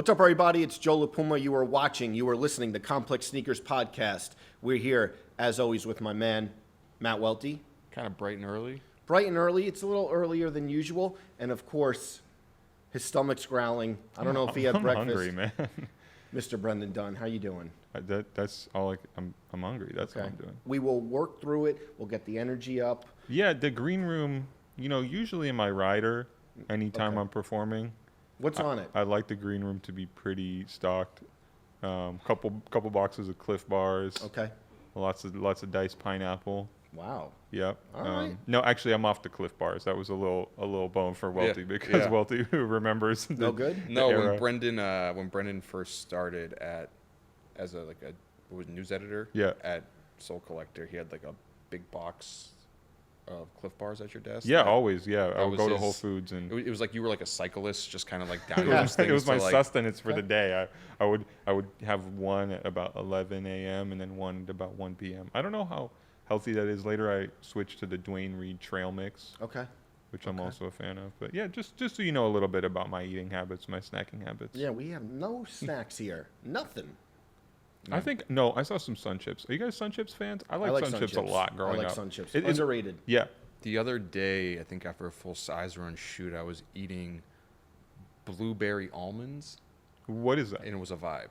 What's up, everybody? It's Joe La Puma. You are listening to Complex Sneakers Podcast. We're here, as always, with my man, Matt Welty. Kind of bright and early. Bright and early. It's a little earlier than usual. And, of course, his stomach's growling. I don't know if he had breakfast. I'm hungry, man. Mr. Brendan Dunne, how you doing? That's all. I'm hungry. That's what I'm doing. We will work through it. We'll get the energy up. Yeah, the green room, usually in my rider, anytime I'm performing. What's on it? I like the green room to be pretty stocked. Couple boxes of Cliff Bars. Okay. Lots of diced pineapple. Wow. Yep. All right. No, actually, I'm off the Cliff Bars. That was a little bone for Welty because Welty remembers. No good. No, era. when Brendan first started as a news editor. Yeah. At Soul Collector, he had like a big box of Cliff Bars at your desk. Yeah, always. Yeah, I would go to his- Whole Foods and. It was like you were like a cyclist, just kind of like down Yeah, those things. it was my to, like, sustenance for the day. I would have one at about 11 a.m. and then one at about 1 p.m. I don't know how healthy that is. Later, I switched to the Dwayne Reed Trail Mix, Okay. which I'm also a fan of. But yeah, just so you know a little bit about my eating habits, my snacking habits. Yeah, we have no snacks here. Nothing. I saw some Sun Chips. Are you guys Sun Chips fans? I like Sun Chips a lot growing up. I like Sun Chips. It's Underrated. Yeah. The other day, I think after a full size run shoot, I was eating blueberry almonds, What is that? and it was a vibe.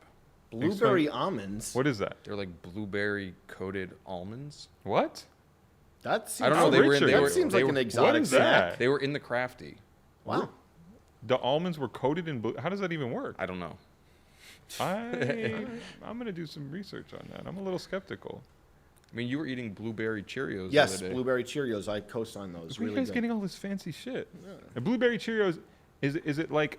Blueberry almonds. What is that? They're like blueberry coated almonds. What? That seems, I don't know. that seems like an exotic What is snack. that? They were in the Crafty. Wow. The almonds were coated in blue. How does that even work? I don't know. I'm gonna do some research on that. I'm a little skeptical. I mean, you were eating blueberry Cheerios. Yes, the other day. blueberry Cheerios. I co-sign those. Where Really you guys good. getting all this fancy shit? And blueberry Cheerios, is it like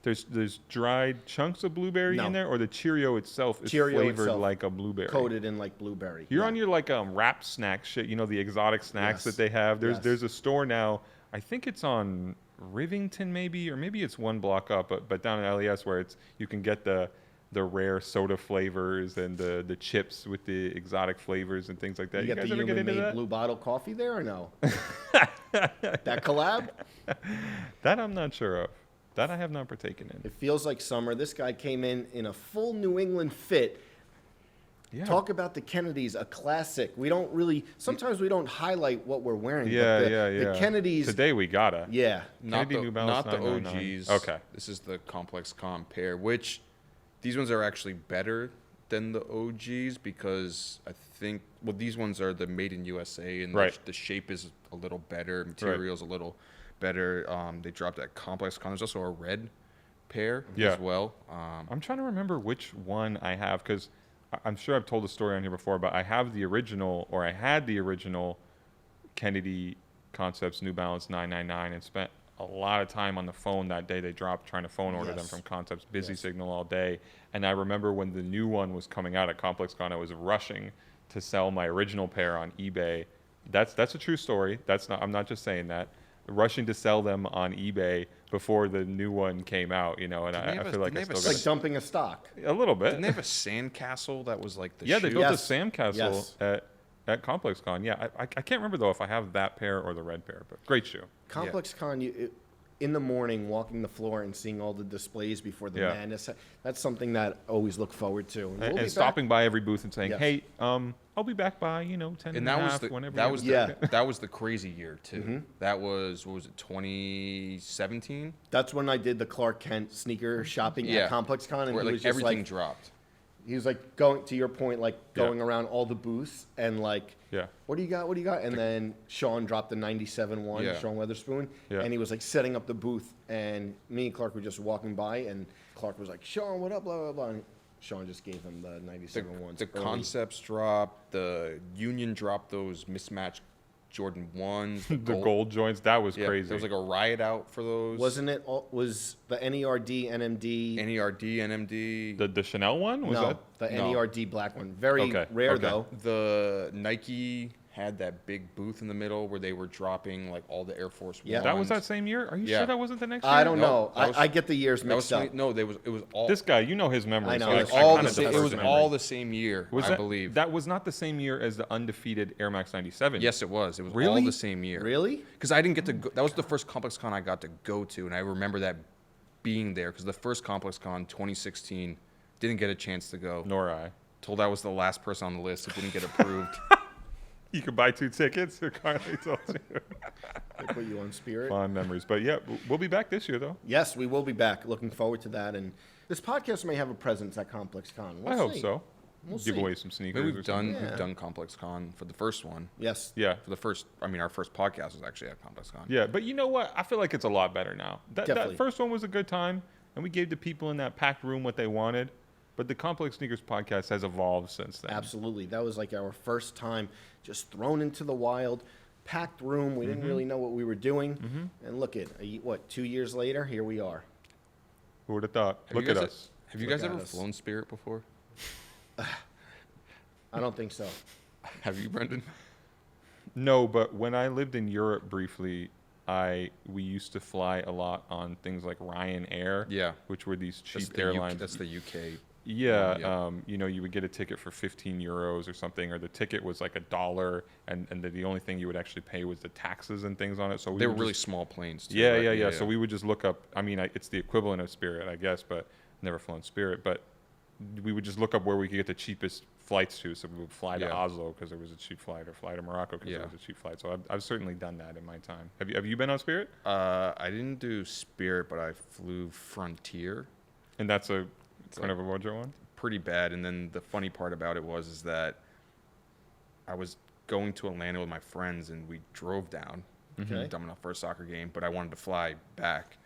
there's dried chunks of blueberry No. in there, or the Cheerio itself is Cheerio flavored itself, like a blueberry? Coated in like blueberry. You're Yeah. on your like wrap snack shit. The exotic snacks Yes. that they have. Yes. There's a store now. I think it's on Rivington maybe, or maybe it's one block up, but down in LES where you can get the rare soda flavors and the chips with the exotic flavors and things like that. You got guys the ever get into human-made that? blue bottle coffee there or no? That collab? That I'm not sure of. That I have not partaken in. It feels like summer. This guy came in a full New England fit. Yeah. Talk about the Kennedys, a classic. Sometimes we don't highlight what we're wearing. Yeah, but yeah. The Kennedys. Today we gotta. Yeah. Not Kennedy the, New Balance not the 999. OGs. Okay. This is the Complex Con pair, which these ones are actually better than the OGs because I think, these ones are the made in USA and Right. the shape is a little better, material's a little better. They dropped at Complex Con. There's also a red pair as well. I'm trying to remember which one I have because I'm sure I've told the story on here before, but I had the original Kennedy Concepts New Balance 999 and spent a lot of time on the phone that day they dropped trying to phone order them Yes. from Concepts, busy Yes. signal all day. And I remember when the new one was coming out at Complex Con, I was rushing to sell my original pair on eBay. That's a true story. I'm not just saying that. Rushing to sell them on eBay before the new one came out, and I feel like I still It's got like dumping a stock. a little bit. Didn't they have a sandcastle that was like the Yeah, they shoe? built Yes. a sandcastle Yes. at Complex Con. Yeah, I can't remember though if I have that pair or the red pair, but great shoe. Complex Con, in the morning, walking the floor and seeing all the displays before the Yeah. madness, that's something that I always look forward to. We'll be And back. stopping by every booth and saying, Yes. hey, I'll be back by 10 And and a that was half, the whenever. that you was have the, a- that was the crazy year too. That was, what was it, 2017? That's when I did the Clark Kent sneaker shopping Yeah. at Complex Con, and Where he like was just everything like, dropped. he was like going to your point, like Yeah. going around all the booths and like, Yeah. what do you got? What do you got? And then Sean dropped the 97 one, Yeah. Sean Weatherspoon, Yeah. and he was like setting up the booth, and me and Clark were just walking by, and Clark was like, Sean, what up, blah, blah, blah. And Sean just gave him the 97 ones. The early. concepts dropped. The Union dropped those mismatched Jordan 1s. the gold joints, that was Yeah, crazy. there was like a riot out for those. Wasn't it, was the NERD, NMD? NERD, NMD. the Chanel one? Was no, that? the No. NERD black one. Very Okay, rare, okay. though. The Nike had that big booth in the middle where they were dropping like all the Air Force Yeah. Ones. That was that same year? Are you Yeah. sure that wasn't the next year? I don't No, know. that was- I get the years That was mixed up. no. It was all. This guy, his memory. I know, so it it was was I all kinda the same. It defer was to all memory. the same year. Was I that, believe. That was not the same year as the undefeated Air Max 97. Yes, it was. It was all Really? the same year. Really? Because I didn't get to go. That was the first Complex Con I got to go to, and I remember that being there because the first Complex Con 2016 didn't get a chance to go. Nor I. Told I was the last person on the list who didn't get approved. You could buy 2 tickets. Carly told you. They put you on Spirit. Fond memories. But yeah, we'll be back this year though. Yes, we will be back. Looking forward to that. And this podcast may have a presence at Complex Con. We'll I hope see. so. We'll Give see. away some sneakers. We've or something. done Complex Con for the first one. Yes. Yeah. For the first, our first podcast was actually at Complex Con. Yeah, but you know what? I feel like it's a lot better now. That Definitely. first one was a good time, and we gave the people in that packed room what they wanted. But the Complex Sneakers podcast has evolved since then. Absolutely. That was like our first time just thrown into the wild, packed room. We didn't really know what we were doing. And look at, 2 years later, here we are. Who would have thought? Have Look you at guys- us. Have you Look guys at ever us. flown Spirit before? I don't think so. Have you, Brendan? No, but when I lived in Europe briefly, we used to fly a lot on things like Ryanair. Yeah. Which were these That's cheap the airlines. that's the UK. Yeah, Yeah. you would get a ticket for 15 euros or something, or the ticket was like $1, and the only thing you would actually pay was the taxes and things on it. So They were would really just- small planes, too. Yeah, right? yeah. So we would just look up. I mean, it's the equivalent of Spirit, I guess, but never flown Spirit. But we would just look up where we could get the cheapest flights to. So we would fly to Yeah. Oslo because there was a cheap flight, or fly to Morocco because Yeah. there was a cheap flight. So I've certainly done that in my time. Have you been on Spirit? I didn't do Spirit, but I flew Frontier. And that's a It's kind of a Roger one. Pretty bad. And then the funny part about it is that I was going to Atlanta with my friends, and we drove down. Okay. Dumb enough for a soccer game, but I wanted to fly back,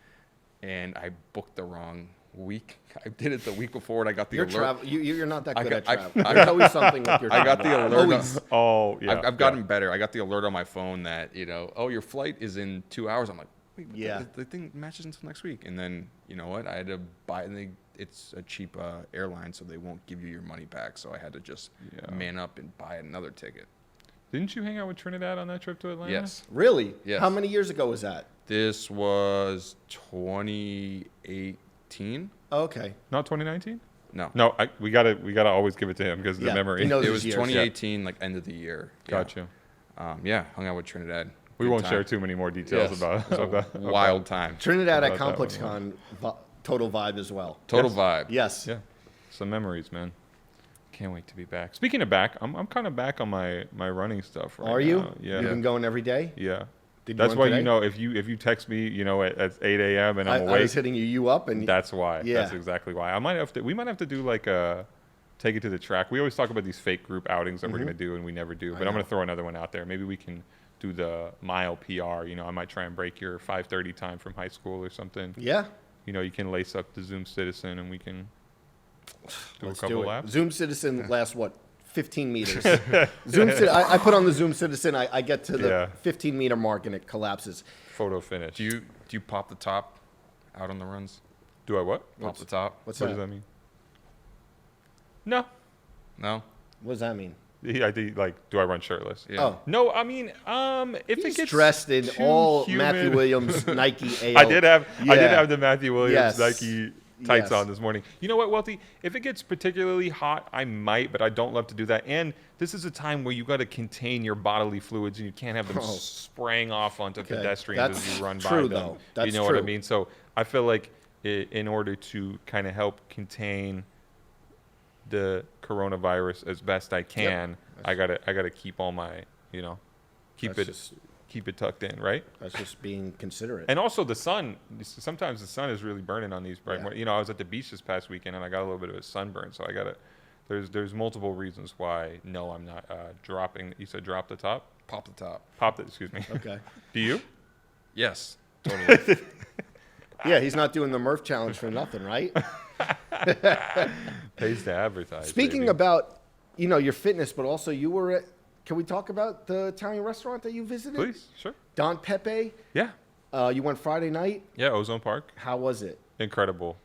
and I booked the wrong week. I did it the week before, and I got the You're alert. you're not that I good got- at I- travel. I- There's always something with your I got travel. the alert. Always. Oh yeah. I've gotten better. I got the alert on my phone that oh, your flight is in 2 hours. I'm like, wait, but Yeah. the thing matches until next week. And then you know what? I had to buy, and it's a cheap airline, so they won't give you your money back. So I had to just Yeah. man up and buy another ticket. Didn't you hang out with Trinidad on that trip to Atlanta? Yes, Really? Yes. How many years ago was that? this was 2018. Oh, okay. Not 2019. No, No, we gotta always give it to him because the Yeah, memory. he knows it his was years. 2018, like end of the year. Gotcha. Yeah, hung out with Trinidad. We Good won't time. share too many more details Yes. about, It was a about wild time. Trinidad About at that Complex one, Con, total vibe as well. Total Yes. vibe. Yes. Yeah, some memories, man. Can't wait to be back. Speaking of back, I'm kind of back on my running stuff right Are you? now. Yeah, You've been going every day? yeah. Did you That's run why today? you know if you text me at 8 a.m. and I'm I awake, was hitting you up and that's why. Yeah. That's exactly why. We might have to do like a take it to the track. We always talk about these fake group outings that we're gonna do and we never do. But I'm gonna throw another one out there. Maybe we can do the mile PR. I might try and break your 5:30 time from high school or something. yeah. You can lace up the Zoom Citizen and we can do Let's a couple do it. laps. Zoom Citizen lasts what? 15 meters. I put on the Zoom Citizen. I get to the Yeah. 15-meter mark and it collapses. Photo finish. Do you pop the top out on the runs? Do I what? Pop the top? What's What that? does that mean? No. No. What does that mean? I think, do I run shirtless? Yeah. Oh. No, I mean, if it He's gets dressed in too all humid- Matthew Williams Nike AL. I did have Yeah. the Matthew Williams Yes. Nike tights Yes. on this morning. You know what, Welty? If it gets particularly hot, I might, but I don't love to do that. And this is a time where you got to contain your bodily fluids, and you can't have them Oh. spraying off onto Okay. pedestrians That's as you run true, by them. though. That's you know what I true. mean? So I feel like in order to kind of help contain the coronavirus as best I can, I gotta keep all my keep That's it tucked in, right? That's just being considerate. And also the sun. Sometimes the sun is really burning on these bright Yeah. mornings. I was at the beach this past weekend and I got a little bit of a sunburn, so I gotta. There's multiple reasons why. No, I'm not dropping. You said drop the top. Pop the top. Pop it. Excuse me. Okay. Do you? Yes. Totally. Yeah, he's not doing the Murph challenge for nothing, right? Pays to advertise. Speaking baby. about, your fitness, but also you were at, can we talk about the Italian restaurant that you visited? Please, sure. Don Pepe. Yeah. You went Friday night. Yeah. Ozone Park. How was it? Incredible.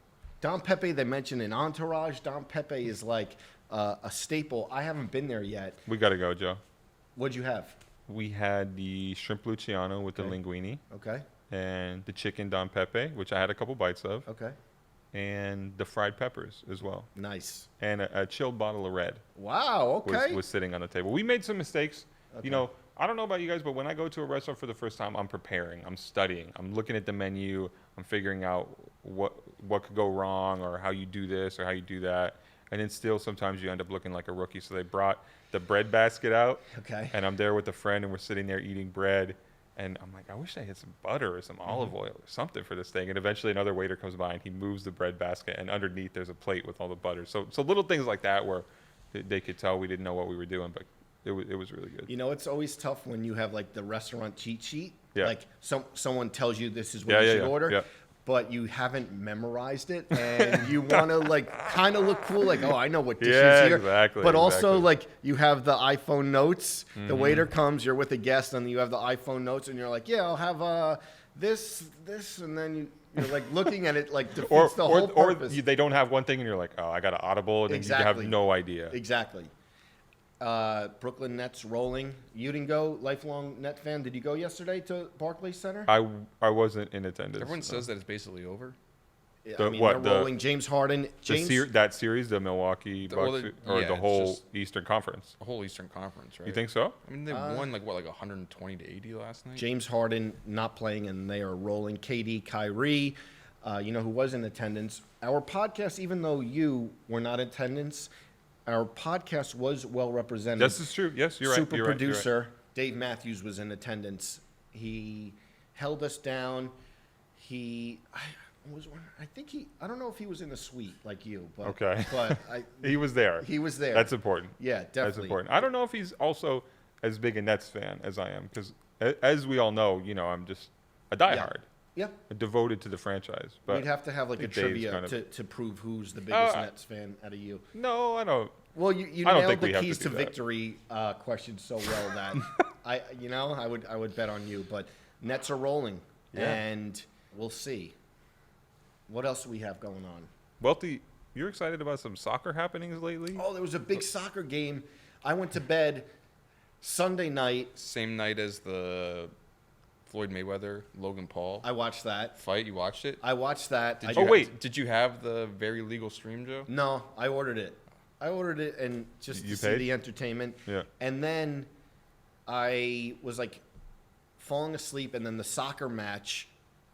Don Pepe, they mentioned in Entourage. Don Pepe is like a staple. I haven't been there yet. We gotta go, Joe. What'd you have? We had the shrimp luciano with Okay. the linguine Okay. and the chicken Don Pepe, which I had a couple bites of, Okay. and the fried peppers as well, Nice. and a chilled bottle of red. Wow. Okay. was sitting on the table. We made some mistakes. Okay. I don't know about you guys, but when I go to a restaurant for the first time, I'm preparing, I'm studying, I'm looking at the menu, I'm figuring out what could go wrong or how you do this or how you do that. And then still sometimes you end up looking like a rookie. So they brought the bread basket out. Okay. And I'm there with a friend and we're sitting there eating bread. And I'm like, I wish I had some butter or some olive oil or something for this thing. And eventually another waiter comes by and he moves the bread basket. And underneath there's a plate with all the butter. So little things like that where they could tell we didn't know what we were doing. But it was really good. You know, it's always tough when you have like the restaurant cheat sheet. Yeah. Like someone tells you this is what you should order. Yeah. But you haven't memorized it, and you want to like kind of look cool, like, oh, I know what dish Yeah, is here. exactly, But also, exactly. like, you have the iPhone notes. The waiter comes, you're with a guest, and you have the iPhone notes, and you're like, yeah, I'll have this, and then you're like looking at it like defeats the whole purpose. They don't have one thing and you're like, oh, I got an Audible, and then you Exactly. have no idea. Exactly. Brooklyn Nets rolling. You didn't go, lifelong Net fan. Did you go yesterday to Barclays Center? I wasn't in attendance. Everyone no. says that it's basically over. Yeah, The- I mean, what, they're the- rolling. James Harden. James, That series, the Milwaukee Well, Bucks, the- or yeah, the it's whole just- Eastern Conference. The whole Eastern Conference, right? You think so? I mean, they won like 120 to 80 last night. James Harden not playing, and they are rolling. KD, Kyrie, you know, who was in attendance. Our podcast, even though you were not in attendance, our podcast was well represented. This is true. Yes, you're right. Super You're right, you're right. producer Dave Matthews was in attendance. He held us down. I don't know if he was in the suite like you, but Okay. but He was there. he was there. That's important. Yeah, That's definitely. important. I don't know if he's also as big a Nets fan as I am, because as we all know, you know, I'm just a diehard, Yeah. devoted to the franchise. But We'd have to have like a I think Dave's trivia kind of- to prove who's the biggest Oh, Nets fan out of you. no, I don't. Well, you I don't nailed think we the have to keys do to that. victory question so well that I would bet on you. But Nets are rolling, Yeah. and we'll see. What else do we have going on? Welty, you're excited about some soccer happenings lately? Oh, there was a big soccer game. I went to bed Sunday night. Same night as the Floyd Mayweather Logan Paul I watched that. fight. You watched it? I watched that. Did I- you Oh, ha- wait. Did you have the very legal stream, Joe? No, I ordered it. And just You to see paid? the entertainment. Yeah. And then I was like falling asleep, and then the soccer match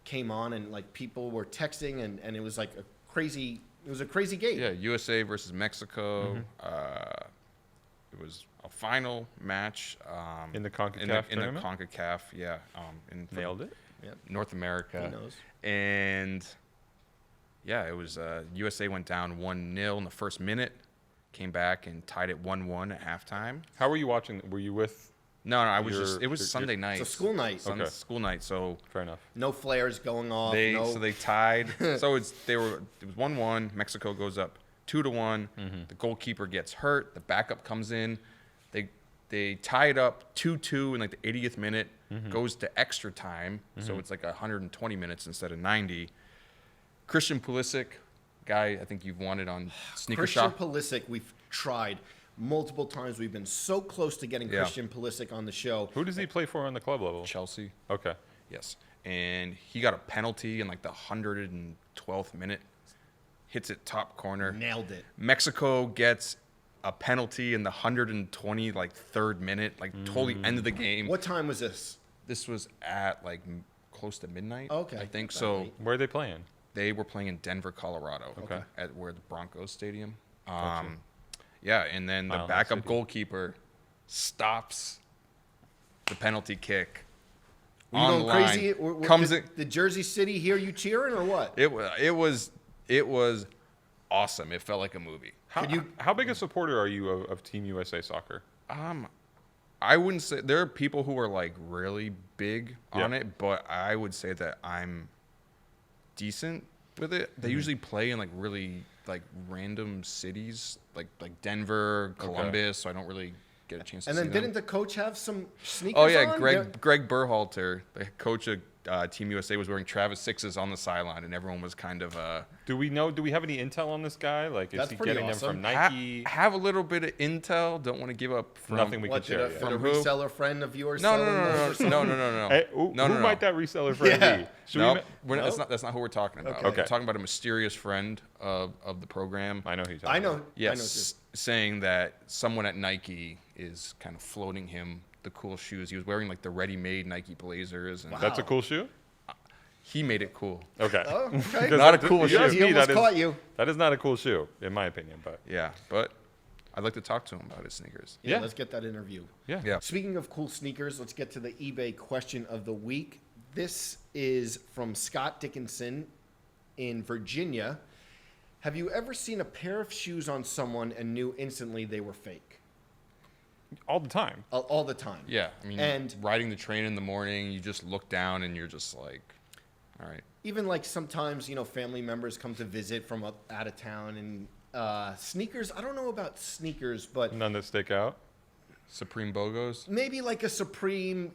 came on, and like people were texting, and it was like a crazy game. Yeah, USA versus Mexico. Mm-hmm. It was a final match In the CONCACAF in the tournament? CONCACAF. Yeah, for Nailed it. North America. He knows. And yeah, it was USA went down 1-0 in the first minute, came back and tied it 1-1 at halftime. How were you watching? Were you with? No, I was Your- it was your- Sunday night. It's a school night. Okay. School night. So Fair enough. No flares going off. so they tied. So it was 1-1. Mexico goes up 2-1. The goalkeeper gets hurt. The backup comes in. They tie it up 2-2 in like the 80th minute. Goes to extra time. So it's like 120 minutes instead of 90. Christian Pulisic, guy I think you've wanted on Sneaker Christian Shop. Pulisic, we've tried multiple times. We've been so close to getting Yeah. Christian Pulisic on the show. Who does he play for on the club level? Chelsea. Okay. Yes. And he got a penalty in like the 112th minute. Hits it top corner. Nailed it. Mexico gets a penalty in the 120 like third minute, like totally end of the game. What time was this? This was at like close to midnight. Okay. I think That so. late. Where are they playing? They were playing in Denver, Colorado. Okay. At where the Broncos Stadium. Gotcha. Yeah, and then the Mile High backup City. goalkeeper stops the penalty kick. Were you on going the line, crazy? comes in. Did Jersey City hear you cheering or what? It was awesome. It felt like a movie. How big a supporter are you of Team USA soccer? I wouldn't say there are people who are like really big on Yeah. it, but I would say that I'm decent with it. They usually play in like really like random cities, like Denver, Columbus. So I don't really get a chance to And see then them. didn't the coach have some sneakers Oh yeah, on? Greg Berhalter, the coach of Team USA, was wearing Travis Sixes on the sideline, and everyone was kind of Do we have any intel on this guy? Like, is That's he pretty getting awesome. them from Nike? have a little bit of intel. Don't want to give up from Nothing we What, can did share. a, yet. did a From who? reseller friend of yours No, sell them those or something? no. Hey, who No. might that reseller friend Yeah. be? Should No, we ma- that's not who we're talking about. Okay. We're talking about a mysterious friend of the program. I know who you're I talking know. about. Yes, saying that someone at Nike is kind of floating him the cool shoes. He was wearing like the ready-made Nike Blazers, and That's a Wow. cool shoe? He made it cool. Okay. Oh, okay. Not a cool You asked shoe. He me, almost that is- caught you. That is not a cool shoe, in my opinion. But Yeah, but I'd like to talk to him about his sneakers. Yeah, Yeah. let's get that interview. yeah. Yeah. Speaking of cool sneakers, let's get to the eBay question of the week. This is from Scott Dickinson in Virginia. Have you ever seen a pair of shoes on someone and knew instantly they were fake? All the time. All the time. Yeah, I mean, And- riding the train in the morning, you just look down and you're just like, all right. Even like sometimes, family members come to visit from out of town and sneakers. I don't know about sneakers, but None that stick out. Supreme Bogos. maybe like a Supreme,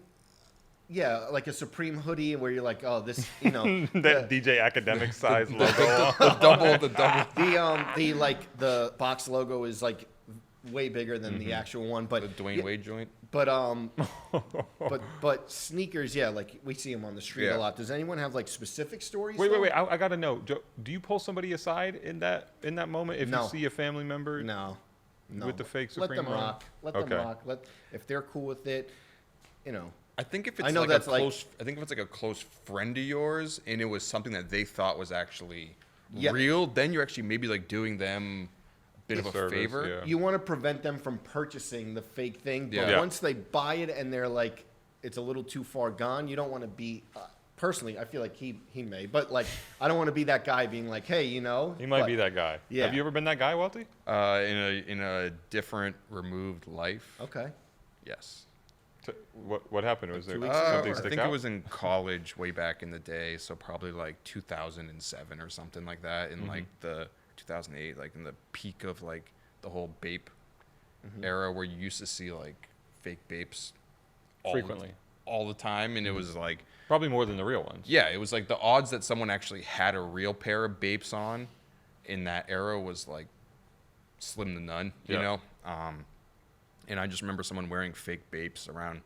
like a Supreme hoodie where you're like, oh, this, That DJ Academic size logo. The double. the box logo is like way bigger than the actual one, but The Dwayne Wade joint. but sneakers, like we see them on the street Yeah. a lot. Does anyone have like specific stories? Wait. though? I gotta know. Joe, do you pull somebody aside in that moment if No. you see a family member? No. With the fake Let Supreme them on? rock. Let them Okay. rock. If they're cool with it, I think if I it's know like that's a like- close, I think if it's like a close friend of yours and it was something that they thought was actually Yeah. real, then you're actually maybe like doing them a bit A of a service, favor. yeah. you want to prevent them from purchasing the fake thing. But Yeah. once they buy it and they're like, it's a little too far gone, you don't want to be. Personally, I feel like he may, but like I don't want to be that guy being like, hey, He might be that guy. Yeah. Have you ever been that guy, Welty? In a different removed life. Okay. Yes. What happened? Was there 2 weeks something I stick think out? it was in college way back in the day, so probably like 2007 or something like that, in like the 2008, like in the peak of like the whole Bape era, where you used to see like fake Bapes Frequently. all the time, and it was like, Probably more than the real ones. yeah, it was like the odds that someone actually had a real pair of Bapes on in that era was like slim to none, you Yeah. know. And I just remember someone wearing fake Bapes around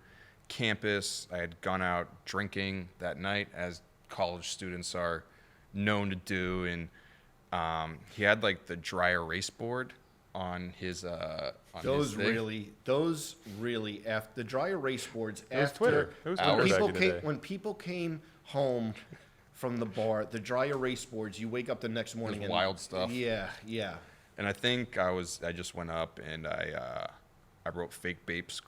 campus. I had gone out drinking that night, as college students are known to do, and he had like the dry erase board on his Those his thing. really after the dry erase boards It was after Twitter. It was When Twitter back people in the came day. when people came home from the bar, the dry erase boards, you wake up the next morning and wild stuff. Yeah. And I think I just went up and I wrote fake Bapes ?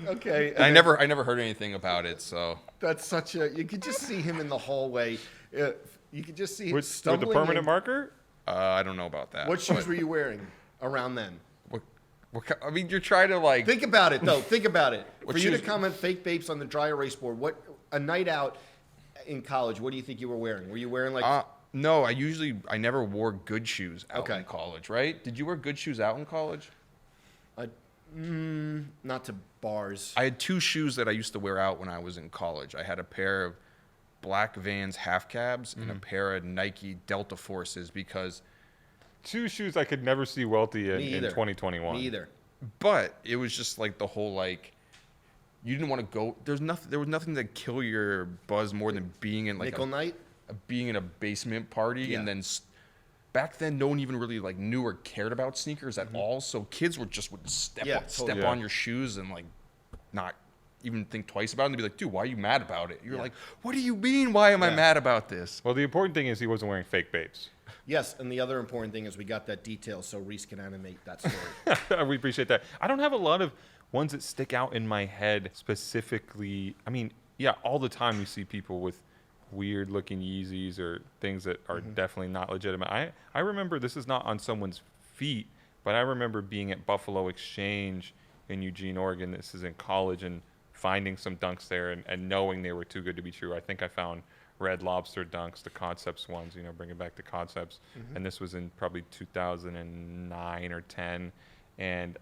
Okay. And I never heard anything about it, so That's such a. You could just see him in the hallway. You could just see him With the stumbling. permanent in. marker? I don't know about that. What shoes were you wearing around then? I mean, you're trying to like. Think about it, though. Think about it. What For you to shoes- comment fake Bapes on the dry erase board, what a night out in college? What do you think you were wearing? Were you wearing like? No, I never wore good shoes out Okay. in college, right? Did you wear good shoes out in college? Not to bars. I had two shoes that I used to wear out when I was in college. I had a pair of black Vans half cabs and a pair of Nike Delta Forces, because Two shoes I could never see Welty in, Me in either. 2021. Me either. but it was just like the whole like you didn't want to go. There was nothing to kill your buzz more than being in like Nickel night. being in a basement party, Yeah. and then back then no one even really like knew or cared about sneakers at all, so kids would step Yeah, up, totally. step on your shoes and like not even think twice about it, and be like, dude, why are you mad about it? You're like, what do you mean, why am I Yeah. mad about this? Well, the important thing is he wasn't wearing fake Bapes. Yes, and the other important thing is we got that detail, so Reese can animate that story. We appreciate that. I don't have a lot of ones that stick out in my head specifically. I mean, yeah, all the time we see people with weird looking Yeezys or things that are definitely not legitimate. I remember, this is not on someone's feet, but I remember being at Buffalo Exchange in Eugene, Oregon. This is in college, and finding some dunks there and knowing they were too good to be true. I think I found Red Lobster dunks, the Concepts ones, bringing back the Concepts. And this was in probably 2009 or 10. And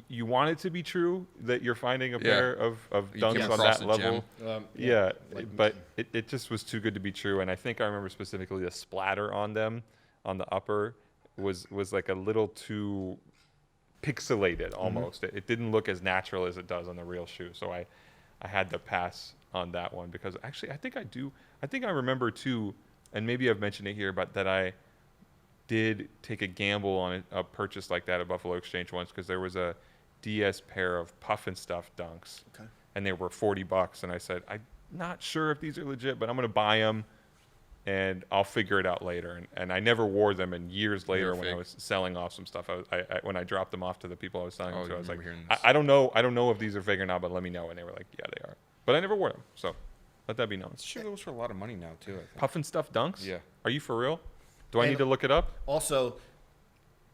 you want it to be true that you're finding a Yeah. pair of You dunks came on across that a level. gem. Yeah, like- but it just was too good to be true. And I think I remember specifically the splatter on them, on the upper, was like a little too pixelated almost. It didn't look as natural as it does on the real shoe. So I had to pass on that one, because actually I think I remember too, and maybe I've mentioned it here, but that I did take a gamble on a purchase like that at Buffalo Exchange once, because there was a DS pair of Puff and Stuff Dunks. Okay. And they were $40. And I said, I'm not sure if these are legit, but I'm going to buy them and I'll figure it out later. And I never wore them. And years later, when I was selling off some stuff, when I dropped them off to the people I was selling them to, I was like, I don't know if these are fake or not, but let me know. And they were like, yeah, they are. But I never wore them. So let that be known. It sure goes for a lot of money now, too, I think. Puff and Stuff Dunks? Yeah. Are you for real? Do I need to look it up? Also,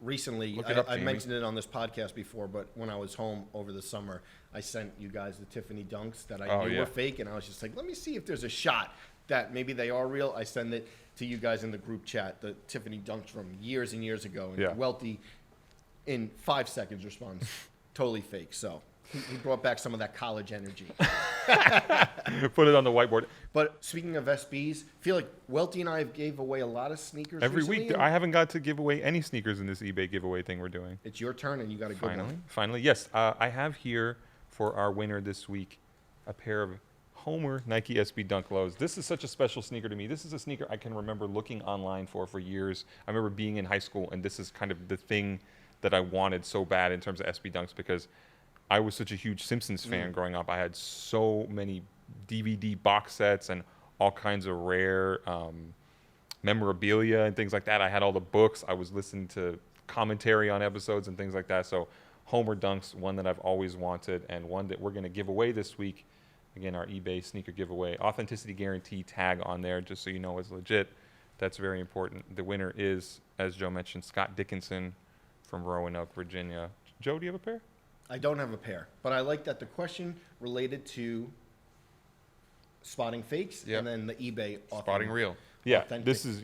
recently, Look it up, I Jamie. mentioned it on this podcast before, but when I was home over the summer, I sent you guys the Tiffany Dunks that I knew were fake, and I was just like, let me see if there's a shot that maybe they are real. I send it to you guys in the group chat, the Tiffany Dunks from years and years ago, and Welty, in 5 seconds, responds, totally fake. So he brought back some of that college energy. Put it on the whiteboard. But speaking of SBs, I feel like Welty and I have gave away a lot of sneakers Every recently, week. and I haven't got to give away any sneakers in this eBay giveaway thing we're doing. it's your turn, and you got a good one. Finally. Yes, I have here for our winner this week a pair of Homer Nike SB Dunk Lows. This is such a special sneaker to me. This is a sneaker I can remember looking online for years. I remember being in high school, and this is kind of the thing that I wanted so bad in terms of SB Dunks because I was such a huge Simpsons fan growing up. I had so many DVD box sets and all kinds of rare memorabilia and things like that. I had all the books. I was listening to commentary on episodes and things like that. So Homer Dunks, one that I've always wanted and one that we're going to give away this week. Again, our eBay sneaker giveaway. Authenticity guarantee tag on there just so you know it's legit. That's very important. The winner is, as Joe mentioned, Scott Dickinson from Roanoke, Virginia. Joe, do you have a pair? I don't have a pair, but I like that the question related to spotting fakes and then the eBay Spotting real. Yeah, authentic. this is,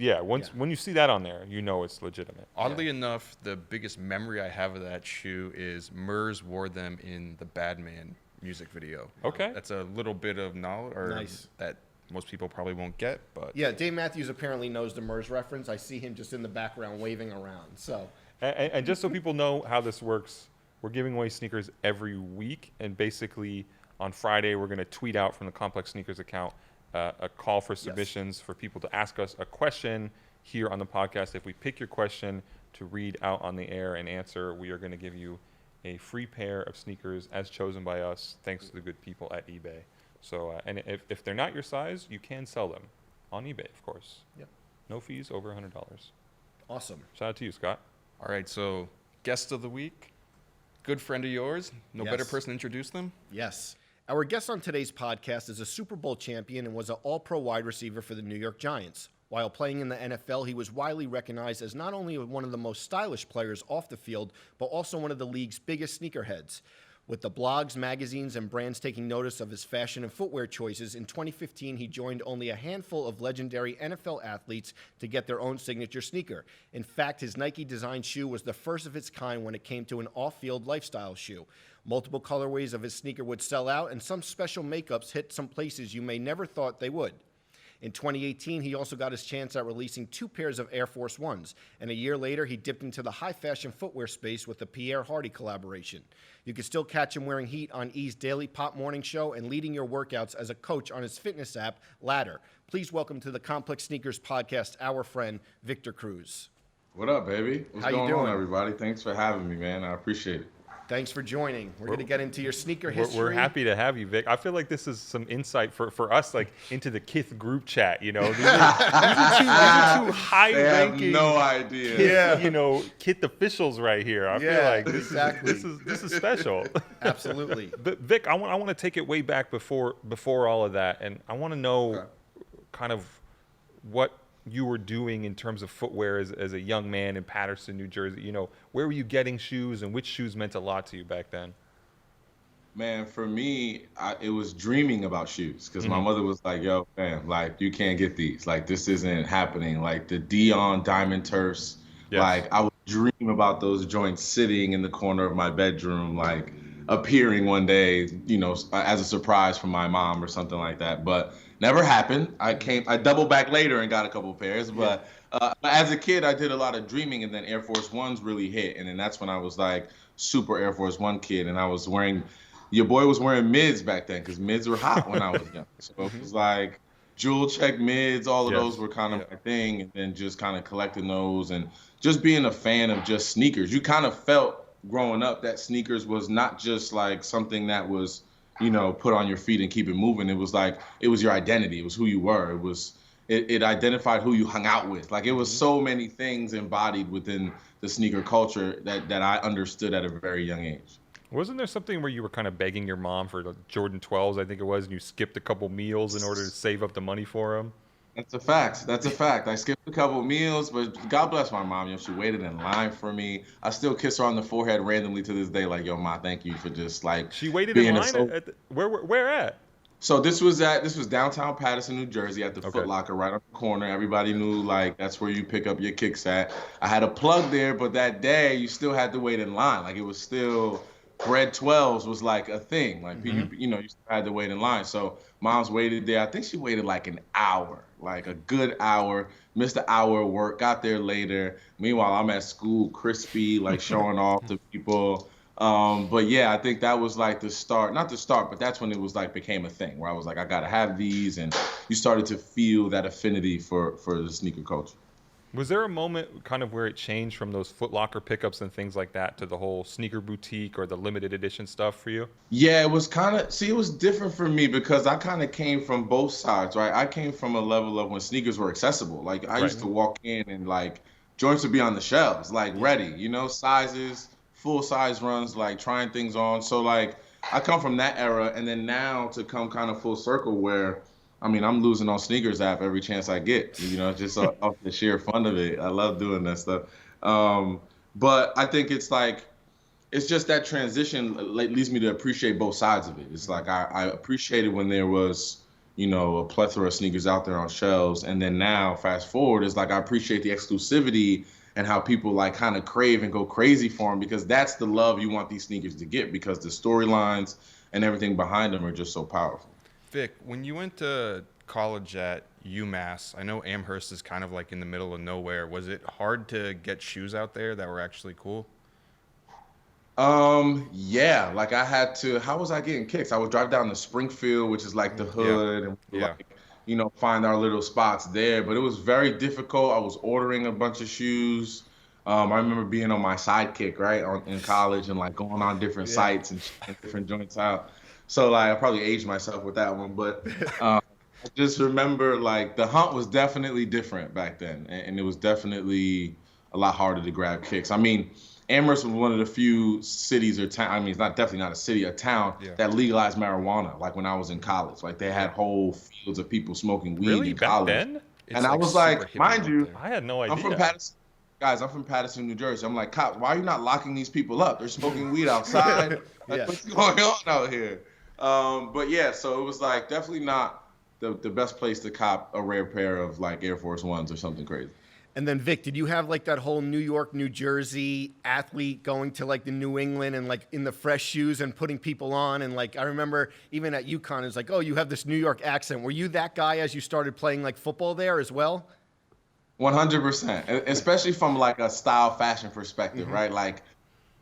when you see that on there, you know it's legitimate. Oddly enough, the biggest memory I have of that shoe is Murs wore them in the Badman music video. Okay. That's a little bit of knowledge Nice. that most people probably won't get, but Yeah, Dave Matthews apparently knows the MERS reference. I see him just in the background waving around. So And just so people know how this works, we're giving away sneakers every week, and basically on Friday we're going to tweet out from the Complex Sneakers account a call for submissions for people to ask us a question here on the podcast. If we pick your question to read out on the air and answer, we are going to give you a free pair of sneakers as chosen by us, thanks to the good people at eBay. So, and if they're not your size, you can sell them on eBay, of course. Yep. No fees, over $100. awesome. Shout out to you, Scott. all right, so guest of the week, good friend of yours, no better Yes. person to introduce them. Yes. Our guest on today's podcast is a Super Bowl champion and was an all-pro wide receiver for the New York Giants. While playing in the NFL, he was widely recognized as not only one of the most stylish players off the field, but also one of the league's biggest sneakerheads. With the blogs, magazines, and brands taking notice of his fashion and footwear choices, in 2015 he joined only a handful of legendary NFL athletes to get their own signature sneaker. In fact, his Nike-designed shoe was the first of its kind when it came to an off-field lifestyle shoe. Multiple colorways of his sneaker would sell out, and some special makeups hit some places you may never thought they would. In 2018, he also got his chance at releasing 2 pairs of Air Force Ones, and a year later, he dipped into the high-fashion footwear space with the Pierre Hardy collaboration. You can still catch him wearing heat on E's Daily Pop Morning Show and leading your workouts as a coach on his fitness app, Ladder. Please welcome to the Complex Sneakers podcast, our friend, Victor Cruz. What up, baby? What's How you going on, doing? everybody? Thanks for having me, man. I appreciate it. Thanks for joining. We're going to get into your sneaker We're history. happy to have you, Vic. I feel like this is some insight for us, like into the Kith group chat. You know, these are two They have high-ranking, no idea. Kith officials right here. I feel like exactly. this is special. Absolutely. But Vic, I want to take it way back before all of that, and I want to know Okay. kind of what you were doing in terms of footwear as a young man in Paterson, New Jersey. You know, where were you getting shoes, and which shoes meant a lot to you back then? Man, for me, it was dreaming about shoes because my mother was like, yo, man, like, you can't get these. Like, this isn't happening. Like, the Dion Diamond Turfs, Yes. like, I would dream about those joints sitting in the corner of my bedroom, like, appearing one day, you know, as a surprise from my mom or something like that. But never happened. I doubled back later and got a couple pairs. But as a kid, I did a lot of dreaming, and then Air Force Ones really hit. And then that's when I was like super Air Force One kid. And I was your boy was wearing mids back then because mids were hot when I was young. So it was like jewel check mids, all of those were kind of my thing. And then just kind of collecting those and just being a fan of just sneakers. You kind of felt growing up that sneakers was not just like something that was, put on your feet and keep it moving. It was like, it was your identity. It was who you were. It identified who you hung out with. Like, it was so many things embodied within the sneaker culture that I understood at a very young age. Wasn't there something where you were kind of begging your mom for the Jordan 12s, I think it was, and you skipped a couple meals in order to save up the money for them? That's a fact. That's a fact. I skipped a couple meals, but God bless my mom. She waited in line for me. I still kiss her on the forehead randomly to this day. Like, yo, Ma, thank you for just like She waited being in a line so. where at? So this was downtown Paterson, New Jersey, at the Foot Locker right on the corner. Everybody knew like that's where you pick up your kicks at. I had a plug there, but that day you still had to wait in line. Like, it was still bread 12s was like a thing. Like, you still had to wait in line. So mom's waited there. I think she waited like an hour, like a good hour. Missed an hour of work. Got there later. Meanwhile, I'm at school, crispy, like showing off to people. But yeah, I think that was like the start, not the start, but that's when it was like became a thing where I was like, I gotta have these, and you started to feel that affinity for the sneaker culture. Was there a moment kind of where it changed from those Foot Locker pickups and things like that to the whole sneaker boutique or the limited edition stuff for you? Yeah, it was it was different for me because I kind of came from both sides, right? I came from a level of when sneakers were accessible. Like, I used to walk in and like joints would be on the shelves, like ready, sizes, full size runs, like trying things on. So like I come from that era, and then now to come kind of full circle where, I mean, I'm losing on sneakers app every chance I get, just off the sheer fun of it. I love doing that stuff. But I think it's like, it's just that transition leads me to appreciate both sides of it. It's like, I appreciated when there was, a plethora of sneakers out there on shelves. And then now, fast forward, it's like, I appreciate the exclusivity and how people like kind of crave and go crazy for them, because that's the love you want these sneakers to get, because the storylines and everything behind them are just so powerful. Vic, when you went to college at UMass, I know Amherst is kind of like in the middle of nowhere. Was it hard to get shoes out there that were actually cool? Yeah, like I had to, how was I getting kicks? I would drive down to Springfield, which is like the hood, and like, find our little spots there. But it was very difficult. I was ordering a bunch of shoes. I remember being on my Sidekick, right, in college, and like going on different sites and different joints out. So like I probably aged myself with that one, but I just remember like the hunt was definitely different back then, and it was definitely a lot harder to grab kicks. I mean, Amherst was one of the few cities or town. I mean, it's definitely not a city, a town that legalized marijuana. Like when I was in college, like they had whole fields of people smoking weed in college. Back then? And I was like, mind you, I had no idea. I'm from Paterson. Guys, I'm from Paterson, New Jersey. I'm like, cops, why are you not locking these people up? They're smoking weed outside. Like, what's going on out here? But yeah, so it was like definitely not the best place to cop a rare pair of like Air Force Ones or something crazy. And then Vic, did you have like that whole New York, New Jersey athlete going to like the New England and like in the fresh shoes and putting people on? And like, I remember even at UConn, it's like, oh, you have this New York accent. Were you that guy as you started playing like football there as well? 100%, especially from like a style fashion perspective, right? Like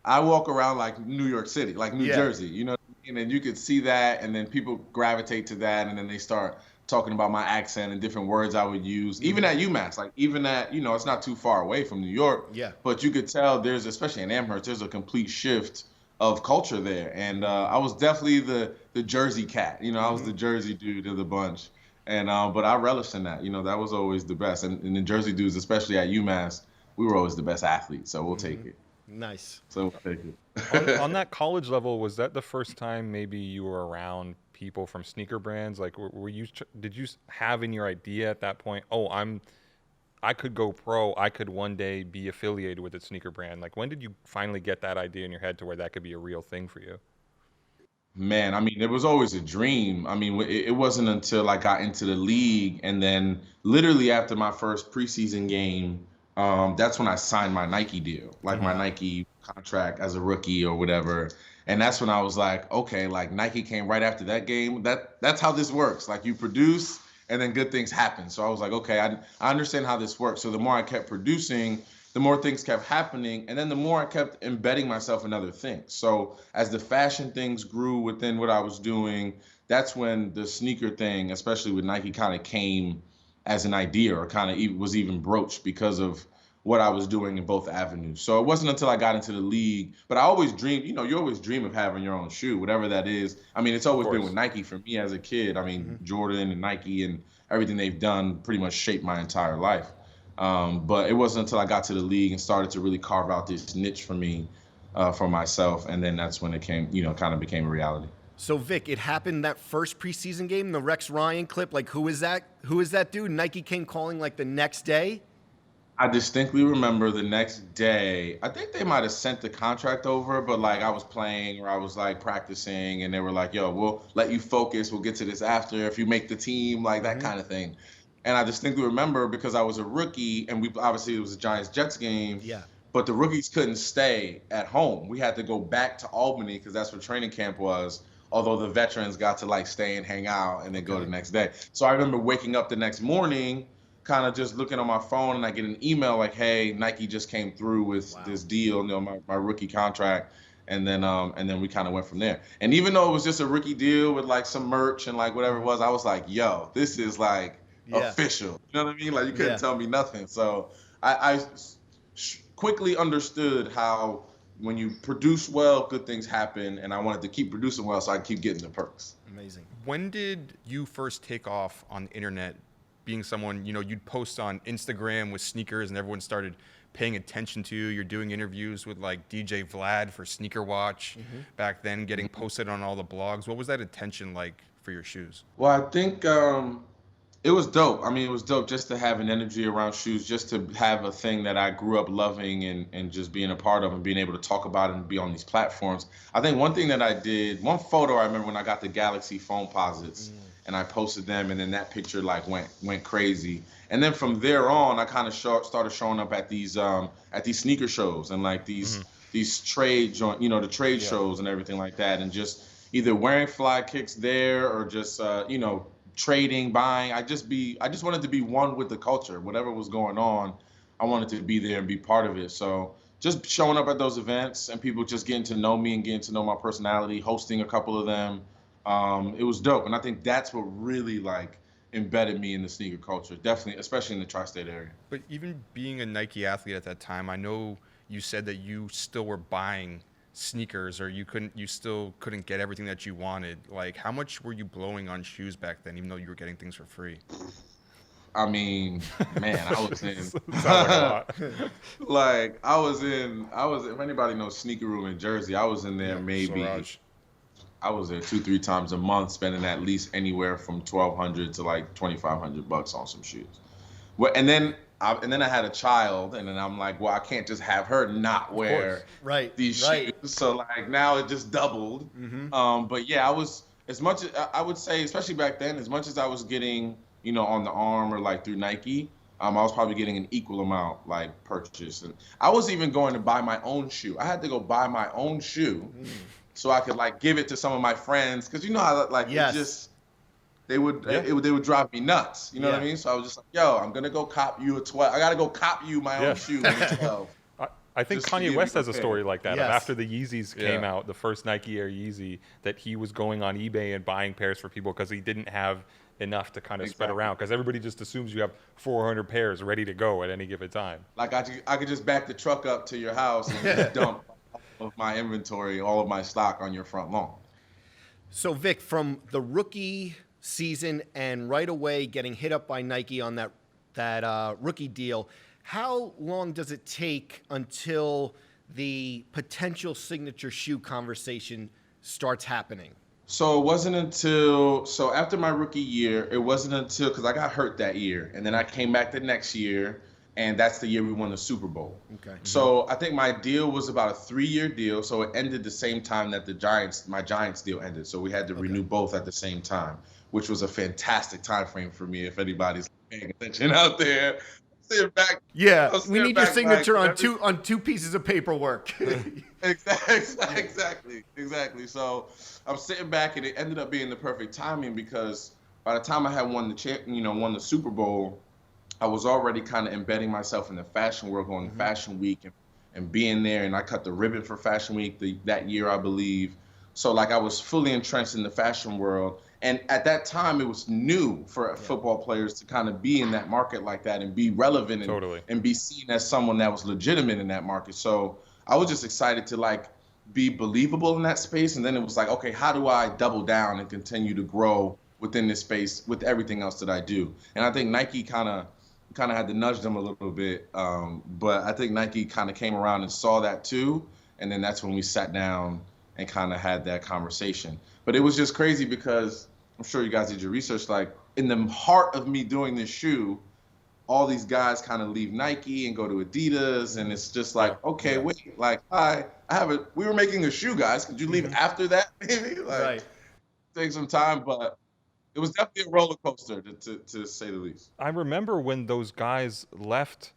I walk around like New York City, like New Jersey, and then you could see that, and then people gravitate to that, and then they start talking about my accent and different words I would use, even at UMass, like even at, it's not too far away from New York, but you could tell there's, especially in Amherst, there's a complete shift of culture there. And I was definitely the Jersey cat, I was the Jersey dude of the bunch. And but I relished in that, that was always the best. And the Jersey dudes, especially at UMass, we were always the best athletes, so we'll take it. Nice. So we'll take it. on that college level, was that the first time maybe you were around people from sneaker brands? Like, did you have in your idea at that point, I could go pro, I could one day be affiliated with a sneaker brand? Like, when did you finally get that idea in your head to where that could be a real thing for you? Man, I mean, it was always a dream. I mean, it wasn't until I got into the league, and then literally after my first preseason game, that's when I signed my Nike deal, like my Nike contract as a rookie or whatever. And that's when I was like, okay, like Nike came right after that game. That's how this works. Like you produce and then good things happen. So I was like, okay, I understand how this works. So the more I kept producing, the more things kept happening. And then the more I kept embedding myself in other things. So as the fashion things grew within what I was doing, that's when the sneaker thing, especially with Nike, kind of came as an idea, or kind of was even broached because of what I was doing in both avenues. So it wasn't until I got into the league, but I always dreamed, you always dream of having your own shoe, whatever that is. I mean, it's always been with Nike for me as a kid. I mean, Jordan and Nike and everything they've done pretty much shaped my entire life. But it wasn't until I got to the league and started to really carve out this niche for me, for myself. And then that's when it came, kind of became a reality. So Vic, it happened that first preseason game, the Rex Ryan clip. Like, who is that? Who is that dude? Nike came calling like the next day. I distinctly remember the next day, I think they might have sent the contract over, but like I was playing or I was like practicing and they were like, yo, we'll let you focus. We'll get to this after if you make the team, like that kind of thing. And I distinctly remember because I was a rookie and obviously it was a Giants-Jets game. Yeah. But the rookies couldn't stay at home. We had to go back to Albany because that's where training camp was. Although the veterans got to like stay and hang out and then go the next day. So I remember waking up the next morning, kind of just looking on my phone, and I get an email like, hey, Nike just came through with this deal, my rookie contract. And then we kind of went from there. And even though it was just a rookie deal with like some merch and like whatever it was, I was like, yo, this is like official. You know what I mean? Like you couldn't tell me nothing. So I quickly understood how when you produce well, good things happen. And I wanted to keep producing well so I could keep getting the perks. Amazing. When did you first take off on the internet? Being someone, you'd post on Instagram with sneakers and everyone started paying attention to you. You're doing interviews with like DJ Vlad for Sneaker Watch back then, getting posted on all the blogs. What was that attention like for your shoes? Well, I think it was dope. I mean, it was dope just to have an energy around shoes, just to have a thing that I grew up loving and just being a part of and being able to talk about it and be on these platforms. I think one thing that I did, one photo I remember when I got the Galaxy Foamposites. And I posted them, and then that picture like went crazy. And then from there on, I kind of started showing up at these sneaker shows and like these trade the trade shows and everything like that, and just either wearing fly kicks there or just trading, buying. I just wanted to be one with the culture. Whatever was going on, I wanted to be there and be part of it. So just showing up at those events and people just getting to know me and getting to know my personality, hosting a couple of them. It was dope, and I think that's what really like embedded me in the sneaker culture, definitely, especially in the tri-state area. But even being a Nike athlete at that time, I know you said that you still were buying sneakers, or you still couldn't get everything that you wanted. Like, how much were you blowing on shoes back then, even though you were getting things for free? I mean, man, I was in. If anybody knows Sneaker Room in Jersey, I was in there maybe. Siraj. I was there 2-3 times a month, spending at least anywhere from $1,200 to like $2,500 on some shoes. Well, and then I had a child, and then I'm like, well, I can't just have her not wear these shoes. So like now it just doubled. But yeah, I was I would say, especially back then, as much as I was getting, on the arm or like through Nike, I was probably getting an equal amount like purchase. And I was even going to buy my own shoe. I had to go buy my own shoe. So I could like give it to some of my friends, because how like they would drive me nuts. You know what I mean? So I was just like, yo, I'm gonna go cop you a 12. I gotta go cop you my own shoe at 12. I think Kanye West has a story like that. After the Yeezys came out, the first Nike Air Yeezy, that he was going on eBay and buying pairs for people because he didn't have enough to kind of spread around, because everybody just assumes you have 400 pairs ready to go at any given time. Like I could just back the truck up to your house and just dump of my inventory, all of my stock on your front lawn. So Vic, from the rookie season and right away getting hit up by Nike on that rookie deal, how long does it take until the potential signature shoe conversation starts happening? So it wasn't until, after my rookie year, because I got hurt that year, and then I came back the next year, and that's the year we won the Super Bowl. Okay. So I think my deal was about a 3-year deal, so it ended the same time that my Giants deal ended. So we had to renew both at the same time, which was a fantastic time frame for me, if anybody's paying attention out there. Back, we need your signature on two pieces of paperwork. Exactly. So I'm sitting back, and it ended up being the perfect timing, because by the time I had won the Super Bowl, I was already kind of embedding myself in the fashion world, going to Fashion Week and being there. And I cut the ribbon for Fashion Week that year, I believe. So like I was fully entrenched in the fashion world. And at that time, it was new for football players to kind of be in that market like that and be relevant and, Totally. and be seen as someone that was legitimate in that market. So I was just excited to like be believable in that space. And then it was like, okay, how do I double down and continue to grow within this space with everything else that I do? And I think Nike kind of had to nudge them a little bit. But I think Nike kind of came around and saw that too. And then that's when we sat down and kind of had that conversation. But it was just crazy because I'm sure you guys did your research. Like in the heart of me doing this shoe, all these guys kind of leave Nike and go to Adidas, and it's just like, okay, wait, like we were making a shoe, guys. Could you leave after that, maybe? Like, Right. Take some time, but it was definitely a roller coaster to say the least. I remember when those guys left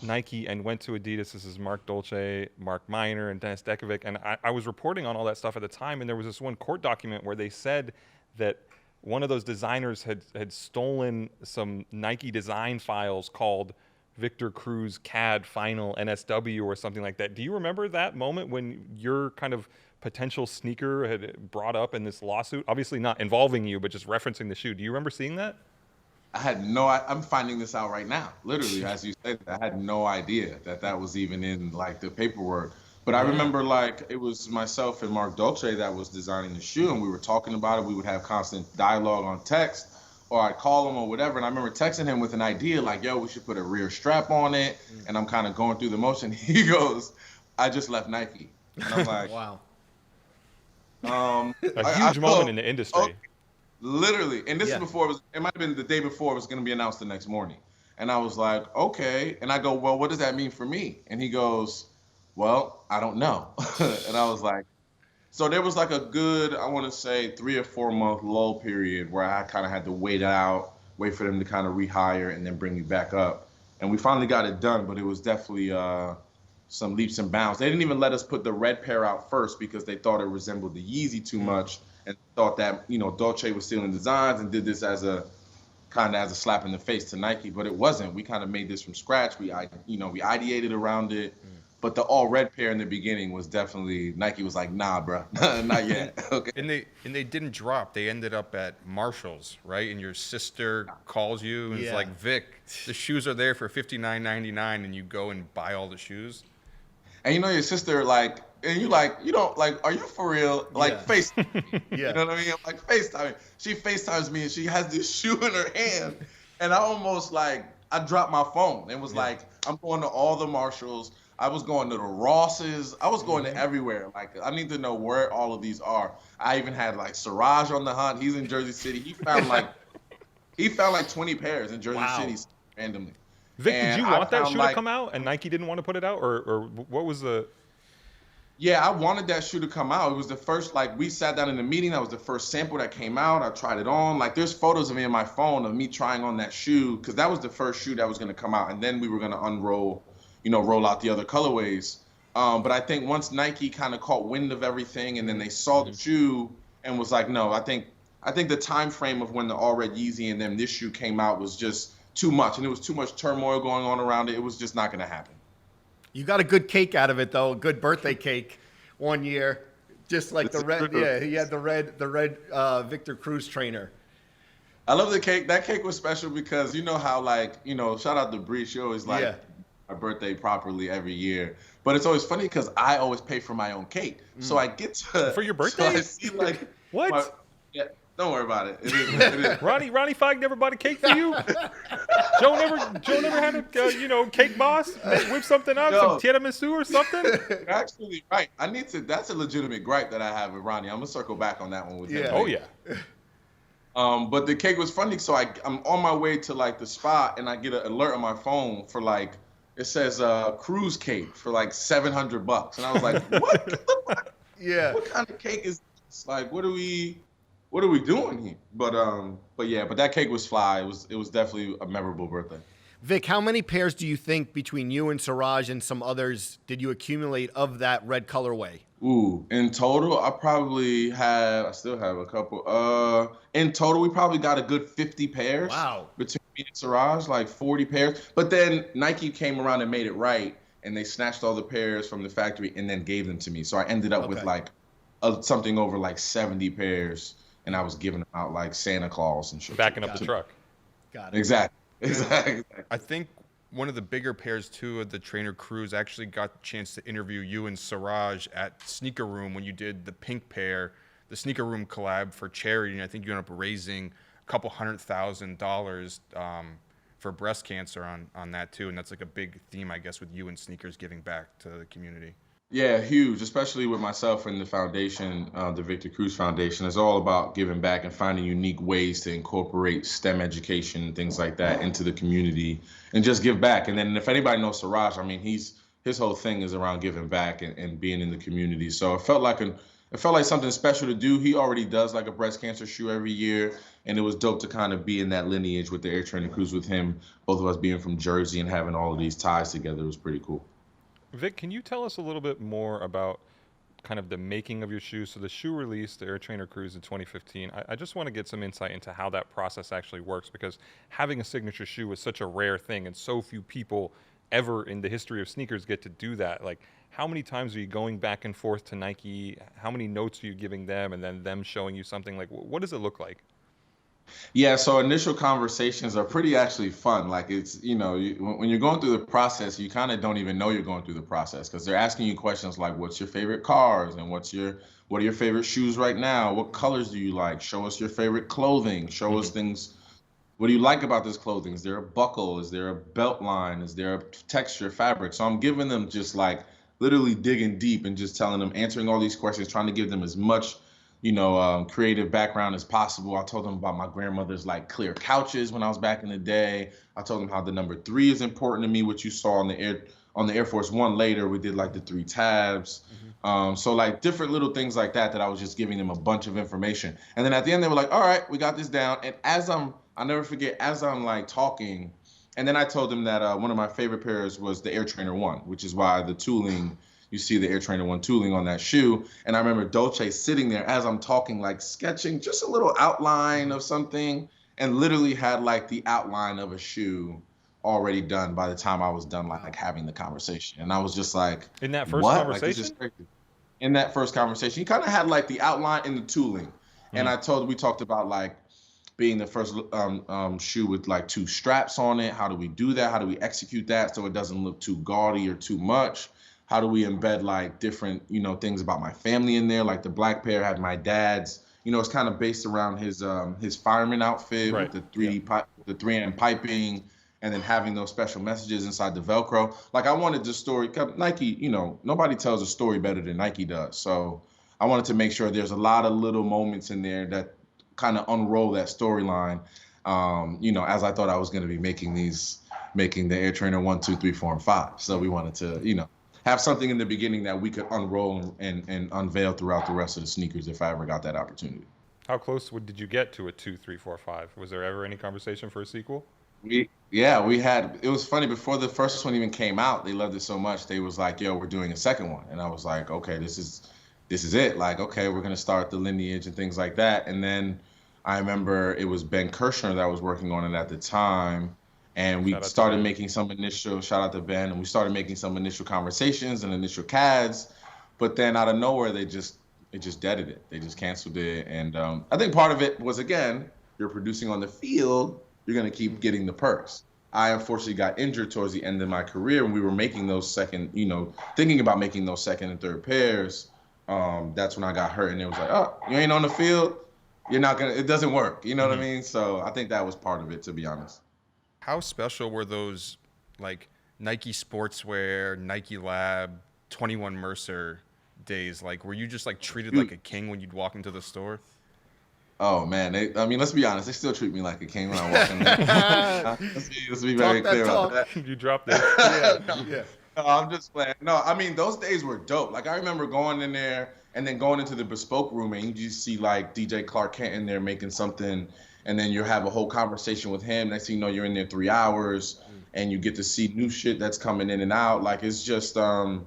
Nike and went to Adidas. This is Mark Dolce, Mark Miner, and Dennis Dekovic. And I was reporting on all that stuff at the time, and there was this one court document where they said that one of those designers had stolen some Nike design files called Victor Cruz CAD Final NSW or something like that. Do you remember that moment when your kind of potential sneaker had brought up in this lawsuit? Obviously not involving you, but just referencing the shoe. Do you remember seeing that? I'm finding this out right now. Literally, as you said, I had no idea that was even in like the paperwork. But I remember like it was myself and Mark Dolce that was designing the shoe, and we were talking about it. We would have constant dialogue on text, or I'd call him or whatever. And I remember texting him with an idea like, yo, we should put a rear strap on it. And I'm kind of going through the motion. He goes, I just left Nike. And I'm like, Wow. A huge moment in the industry. Okay. Literally. And this is before it might have been the day before it was going to be announced the next morning. And I was like, okay. And I go, well, what does that mean for me? And he goes, well, I don't know. And I was like, so there was like a good, I want to say 3 or 4 month lull period where I kind of had to wait for them to kind of rehire and then bring me back up. And we finally got it done, but it was definitely some leaps and bounds. They didn't even let us put the red pair out first because they thought it resembled the Yeezy too much and thought that, you know, Dolce was stealing designs and did this as a slap in the face to Nike, but it wasn't. We kind of made this from scratch. We ideated around it. But the all red pair in the beginning was definitely, Nike was like, nah, bro, not yet. Okay. And they didn't drop. They ended up at Marshall's, right? And your sister calls you and it's like, Vic, the shoes are there for $59.99, and you go and buy all the shoes. And you know your sister like, and you like, you don't like, are you for real? Like FaceTime. You know what I mean? Like FaceTime. She FaceTimes me and she has this shoe in her hand, and I almost like I dropped my phone and was like, I'm going to all the Marshalls. I was going to the Rosses. I was going to everywhere. Like, I need to know where all of these are. I even had like Siraj on the hunt. He's in Jersey City. He found like 20 pairs in Jersey City randomly. Vic, And did you want that found, shoe like, to come out and Nike didn't want to put it out, or what was the? Yeah, I wanted that shoe to come out. It was the first, like, we sat down in the meeting. That was the first sample that came out. I tried it on. Like, there's photos of me on my phone of me trying on that shoe because that was the first shoe that was going to come out. And then we were going to roll out the other colorways. But I think once Nike kind of caught wind of everything and then they saw the shoe and was like, no, I think the time frame of when the All Red Yeezy and then this shoe came out was just too much. And there was too much turmoil going on around it. It was just not going to happen. You got a good cake out of it, though. A good birthday cake one year. Just like the red. Yeah, he had the red Victor Cruz trainer. I love the cake. That cake was special because you know how, like, you know, shout out to Bree. She always like my birthday properly every year. But it's always funny because I always pay for my own cake. So I get to. For your birthday? So I see, like, What? Don't worry about it. It is. Ronnie Fogg never bought a cake for you. Joe never had a cake boss whip something up, some tiramisu or something. You're actually right. That's a legitimate gripe that I have with Ronnie. I'm gonna circle back on that one with him. Oh yeah. But the cake was funny. So I'm on my way to like the spot, and I get an alert on my phone for like it says cruise cake for like $700, and I was like, what the fuck? Yeah. What kind of cake is this? Like, what are we doing here? But that cake was fly. It was definitely a memorable birthday. Vic, how many pairs do you think between you and Siraj and some others did you accumulate of that red colorway? Ooh, in total, I still have a couple. In total, we probably got a good 50 pairs. Wow. Between me and Siraj, like 40 pairs. But then Nike came around and made it right, and they snatched all the pairs from the factory and then gave them to me. So I ended up with like something over like 70 pairs. and I was giving them out like Santa Claus and shit. Backing up the truck. Got it. Exactly. I think one of the bigger pairs too of the trainer crews actually got the chance to interview you and Siraj at Sneaker Room when you did the pink pair, the Sneaker Room collab for charity, and I think you ended up raising a couple $100,000 for breast cancer on that too, and that's like a big theme, I guess, with you and sneakers giving back to the community. Yeah, huge, especially with myself and the foundation, the Victor Cruz Foundation. It's all about giving back and finding unique ways to incorporate STEM education and things like that into the community and just give back. And then if anybody knows Siraj, I mean, his whole thing is around giving back and being in the community. So it felt like something special to do. He already does like a breast cancer shoe every year, and it was dope to kind of be in that lineage with the Air Trainer Crews with him, both of us being from Jersey and having all of these ties together. It was pretty cool. Vic, can you tell us a little bit more about kind of the making of your shoes? So the shoe release, the Air Trainer Cruise in 2015, I just want to get some insight into how that process actually works, because having a signature shoe is such a rare thing, and so few people ever in the history of sneakers get to do that. Like, how many times are you going back and forth to Nike? How many notes are you giving them, and then them showing you something? Like, what does it look like? Yeah, so initial conversations are pretty actually fun. Like it's, when you're going through the process, you kind of don't even know you're going through the process because they're asking you questions like, what's your favorite cars and what are your favorite shoes right now? What colors do you like? Show us your favorite clothing. Show us things. What do you like about this clothing? Is there a buckle? Is there a belt line? Is there a texture, fabric? So I'm giving them just like literally digging deep and just telling them, answering all these questions, trying to give them as much creative background as possible. I told them about my grandmother's like clear couches when I was back in the day. I told them how the number 3 is important to me, which you saw on the Air Force One later. We did like the 3 tabs. So like different little things like that I was just giving them a bunch of information. And then at the end they were like, all right, we got this down. And I'll never forget, as I'm like talking, and then I told them that one of my favorite pairs was the Air Trainer One, which is why the tooling, you see the Air Trainer One tooling on that shoe. And I remember Dolce sitting there as I'm talking, like sketching just a little outline of something, and literally had like the outline of a shoe already done by the time I was done like having the conversation. And I was just like, In that first what? conversation? Like, it's just crazy. In that first conversation, he kind of had like the outline in the tooling. And we talked about like being the first shoe with like 2 straps on it. How do we do that? How do we execute that so it doesn't look too gaudy or too much? How do we embed like different, things about my family in there? Like the black pair had my dad's, it's kind of based around his fireman outfit with the 3M piping, and then having those special messages inside the Velcro. Like I wanted the story, Nike, nobody tells a story better than Nike does. So I wanted to make sure there's a lot of little moments in there that kind of unroll that storyline. As I thought I was going to be making the Air Trainer 1, 2, 3, 4, and 5. So we wanted to, have something in the beginning that we could unroll and unveil throughout the rest of the sneakers if I ever got that opportunity. How close did you get to a 2, 3, 4, 5? Was there ever any conversation for a sequel? We had, it was funny, before the first one even came out, they loved it so much, they was like, yo, we're doing a second one. And I was like, okay, this is it. Like, okay, we're going to start the lineage and things like that. And then I remember it was Ben Kirshner that was working on it at the time. And we started making some initial, shout out to Ben, and we started making some initial conversations and initial CADs. But then out of nowhere, it just deaded it. They just canceled it. And I think part of it was, again, you're producing on the field, you're going to keep getting the perks. I unfortunately got injured towards the end of my career when we were making those thinking about making those second and third pairs. That's when I got hurt, and it was like, oh, you ain't on the field, it doesn't work. You know what I mean? So I think that was part of it, to be honest. How special were those like Nike Sportswear, Nike Lab, 21 Mercer days? Like, were you just like treated like a king when you'd walk into the store? Oh man, let's be honest, they still treat me like a king when I walk in there. Let's be very clear about that. You dropped it. Yeah. No, I'm just playing. No, those days were dope. Like I remember going in there and then going into the bespoke room, and you just see like DJ Clark Kent in there making something, and then you have a whole conversation with him. Next thing you know, you're in there 3 hours, and you get to see new shit that's coming in and out. Like it's just an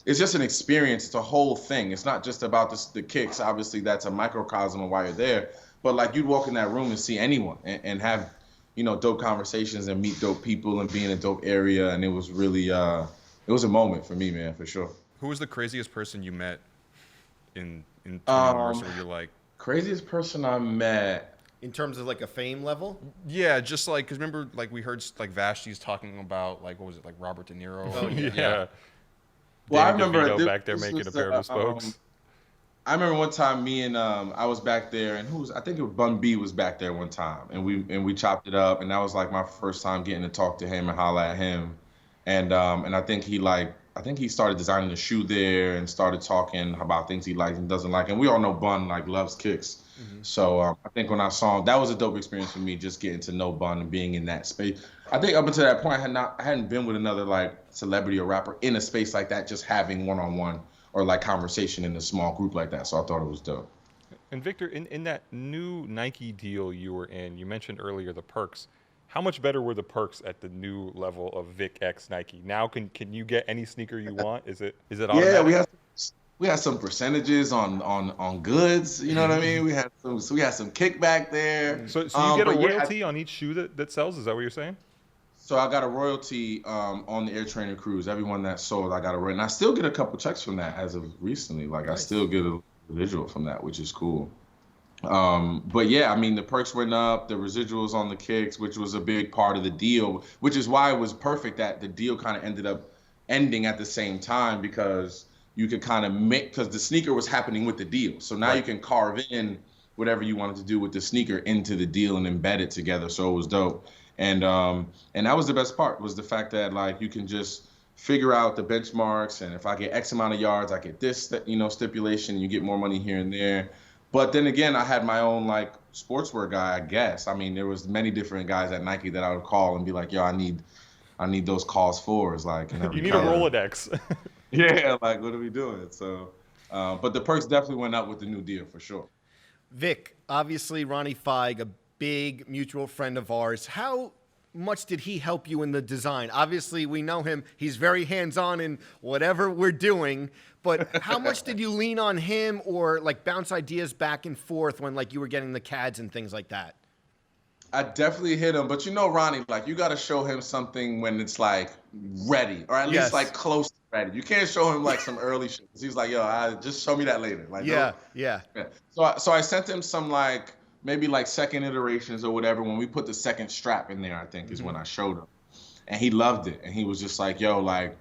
experience. It's a whole thing. It's not just about the kicks. Obviously, that's a microcosm of why you're there. But like you'd walk in that room and see anyone and have, dope conversations and meet dope people and be in a dope area. And it was really, it was a moment for me, man, for sure. Who was the craziest person you met in Mercer where you're like, Craziest person I met. In terms of like a fame level? Yeah, just like because remember, like we heard like Vashti's talking about like what was it, like Robert De Niro? Oh, yeah. Yeah. Well, I Danny remember DeVito back there this making was a pair of spokes. I remember one time me and I was back there, and I think it was Bun B was back there one time, and we chopped it up, and that was like my first time getting to talk to him and holler at him, and I think he started designing the shoe there and started talking about things he likes and doesn't like, and we all know Bun like loves kicks. So I think when I saw him, that was a dope experience for me, just getting to know Bun and being in that space. I think up until that point, I hadn't been with another like celebrity or rapper in a space like that, just having one-on-one or like conversation in a small group like that. So I thought it was dope. And Victor, in that new Nike deal you were in, you mentioned earlier the perks. How much better were the perks at the new level of Vic X Nike? Now can you get any sneaker you want? Is it automatic? Yeah, we had some percentages on goods. You know what I mean? We had some kickback there. So you get a but yeah, royalty on each shoe that sells? Is that what you're saying? So I got a royalty on the Air Trainer Cruise. Everyone that sold, I got a royalty. And I still get a couple checks from that as of recently. Like nice. I still get a residual from that, which is cool. But yeah, I mean, the perks went up, the residuals on the kicks, which was a big part of the deal, which is why it was perfect that the deal kind of ended up ending at the same time, because you could kind of make, because the sneaker was happening with the deal. So now you can carve in whatever you wanted to do with the sneaker into the deal and embed it together. So it was dope. And that was the best part, was the fact that like you can just figure out the benchmarks, and if I get X amount of yards, I get this, stipulation, and you get more money here and there. But then again, I had my own like sportswear guy, I guess. I mean, there was many different guys at Nike that I would call and be like, yo, I need those calls fours, like. You need a Rolodex. Yeah, like what are we doing? So, but the perks definitely went up with the new deal for sure. Vic, obviously Ronnie Feig, a big mutual friend of ours. How much did he help you in the design? Obviously, we know him. He's very hands-on in whatever we're doing. But how much did you lean on him or like bounce ideas back and forth when like you were getting the CADs and things like that? I definitely hit him, but you know, Ronnie, like you got to show him something when it's like ready, or at least like close to ready. You can't show him like some early shit. He's like, yo, just show me that later. Like, yeah. So I sent him some like maybe like second iterations or whatever. When we put the second strap in there, I think is when I showed him, and he loved it. And he was just like, yo, like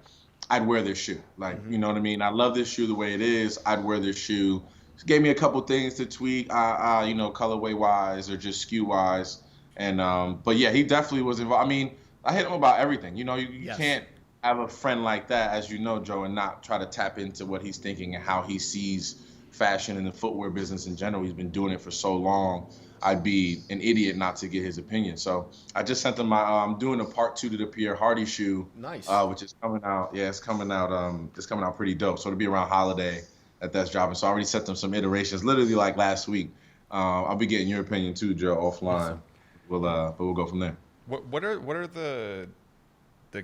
I'd wear this shoe. Like, you know what I mean? I love this shoe the way it is. I'd wear this shoe. He gave me a couple things to tweak, colorway wise or just SKU wise. And but yeah, he definitely was involved. I mean, I hit him about everything. You know, you can't have a friend like that, as you know, Joe, and not try to tap into what he's thinking and how he sees fashion and the footwear business in general. He's been doing it for so long. I'd be an idiot not to get his opinion. So I just sent him my. I'm doing a part 2 to the Pierre Hardy shoe, nice, which is coming out. Yeah, it's coming out. It's coming out pretty dope. So it'll be around holiday that's dropping. So I already sent them some iterations, literally like last week. I'll be getting your opinion too, Joe, offline. Awesome. But we'll go from there. What are the